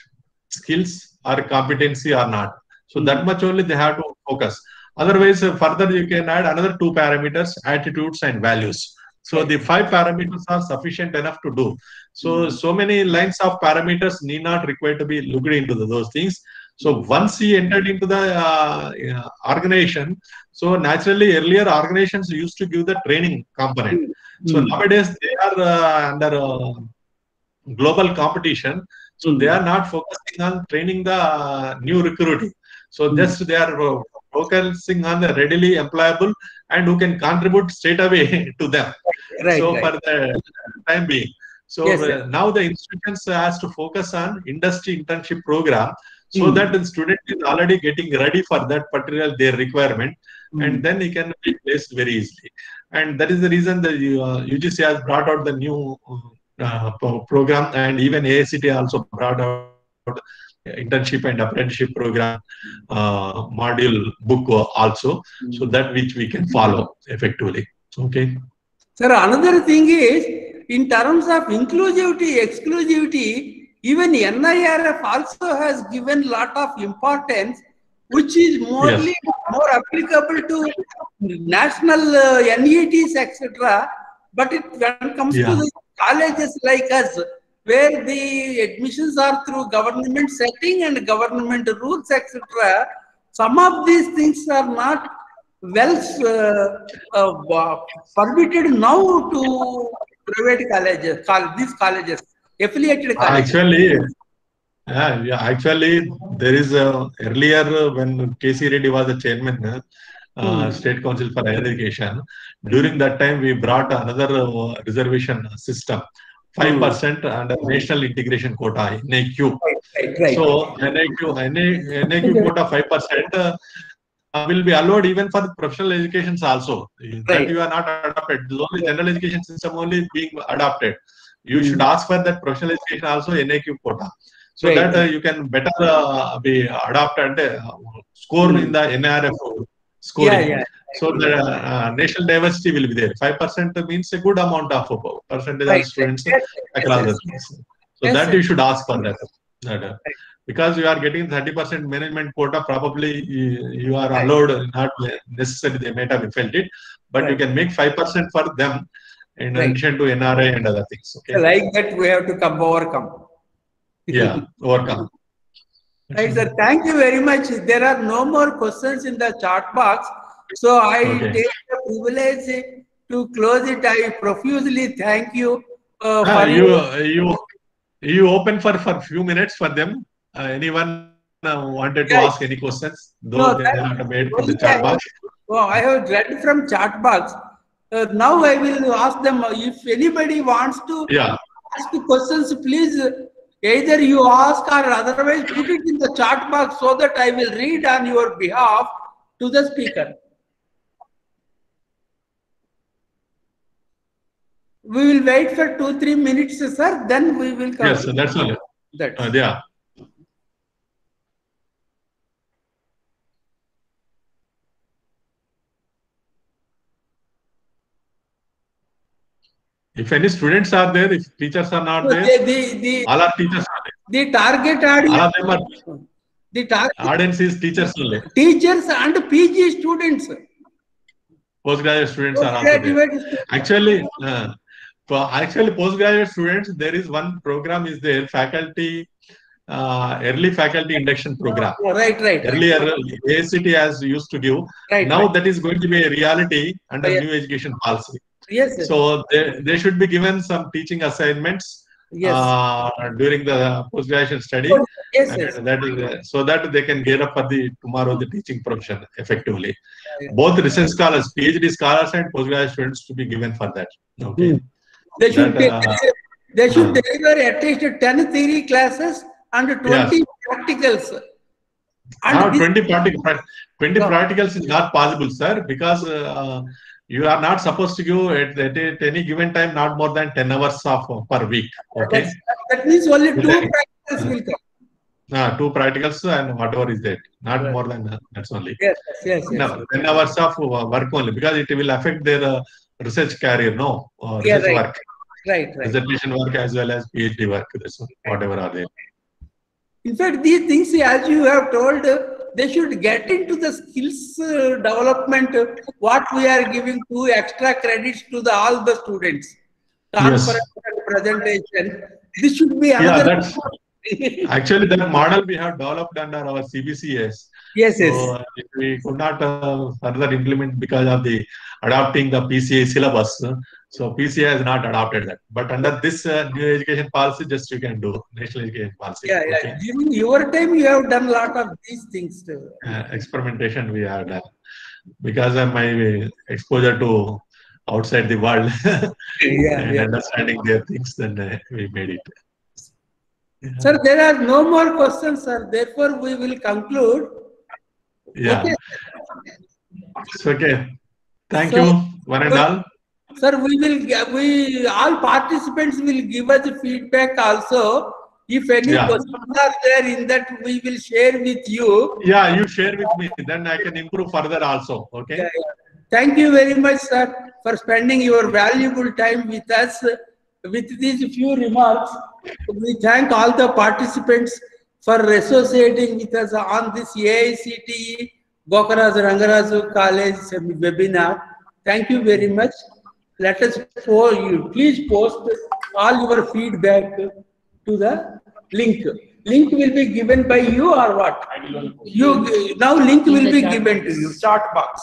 skills, or competency or not. So that much only they have to focus. Otherwise, further you can add another two parameters: attitudes and values. So the 5 parameters are sufficient enough to do. So many lines of parameters need not require to be looked into those things. So once he entered into the organization, so naturally earlier organizations used to give the training component. So nowadays they are under global competition. So they are not focusing on training the new recruiting. So just they are focusing on the readily employable and who can contribute straight away to them. For the time being. So now the institutions has to focus on industry internship program so that the student is already getting ready for that particular their requirement, and then he can be placed very easily. And that is the reason the UGC has brought out the new program, and even AICT also brought out internship and apprenticeship program module book also, so that which we can follow effectively. Okay. Sir, another thing is, in terms of inclusivity, exclusivity, even NIRF also has given lot of importance, which is more applicable to national NETs, etc. But when it comes to the colleges like us, where the admissions are through government setting and government rules, etc., some of these things are not permitted now to private colleges, these colleges, affiliated colleges. Actually, there is earlier when KC Reddy was the chairman, State Council for Higher Education. During that time, we brought another reservation system, 5% under National Integration Quota, NAQ. So NAQ quota 5%. will be allowed even for the professional educations also. Right. That you are not adopted. The only general education system only being adopted. You should ask for that professional education also NAQ quota, so Right. that you can better be adopted score in the NRF scoring. Yeah. So the national diversity will be there. 5% means a good amount of percentage Right. of students Yes. across the Yes. things. So Yes, that sir. you should ask for that. Because you are getting 30% management quota, probably you are allowed, not necessarily they might have felt it, but you Right. can make 5% for them in Right. addition to NRI and other things. Okay. Like that, we have to overcome. Yeah, overcome. Right, sir. Thank you very much. There are no more questions in the chat box. So I Okay. take the privilege to close it. I profusely thank you for you open for few minutes for them. Anyone wanted to ask any questions, though No, they are not made from the chat box. I have read from chat box. Now I will ask them if anybody wants to Yeah. ask questions, please either you ask or otherwise put it in the chat box so that I will read on your behalf to the speaker. We will wait for 2-3 minutes, sir. Then we will come. Yes, that's all. Yeah. If any students are there, if teachers are not there, all our teachers are there. The target audience. All of them are. The target audience is teachers only. Teachers and PG students. Postgraduate students are also there. Actually, postgraduate students, there is one program is there, faculty, early faculty induction program. Right. Earlier, ACT has used to give. Now that is going to be a reality under new education policy. Yes. So they should be given some teaching assignments during the postgraduate study. Yes. That is, so that they can gear up for the teaching profession effectively. Both research scholars, PhD scholars and postgraduate students to be given for that. Okay. They should deliver at least 10 theory classes and 20 practicals. And 20 practicals is not possible, sir, because you are not supposed to give at any given time not more than 10 hours per week. Okay. That means only 2 practicals will come. 2 practicals and whatever is that, not more than that. That's only. Yes. No, 10 hours of work only, because it will affect their research career, research work. Right. Dissertation work as well as PhD work, whatever are there. In fact, these things, as you have told, they should get into the skills development, what we are giving 2 extra credits to all the students. Conference and presentation. This should be another. Actually, that model we have developed under our CBCS. Yes. So we could not further implement because of the adopting the PCA syllabus. So PCA has not adopted that. But under this new education policy, just you can do national education policy. Okay. During your time, you have done a lot of these things too. Experimentation we have done because of my exposure to outside the world and understanding their things. Then we made it. Sir, there are no more questions, sir. Therefore, we will conclude. Yeah. Okay. Thank you, one and all. Sir, all participants will give us feedback also. If any questions are there in that, we will share with you. Yeah, you share with me. Then I can improve further also. Okay. Thank you very much, sir, for spending your valuable time with us. With these few remarks, we thank all the participants for associating with us on this AICTE Gokaraja Rangaraju College webinar. Thank you very much. Let us please post all your feedback to the link. Link will be given by you or what? Now link will be given to you, chat box.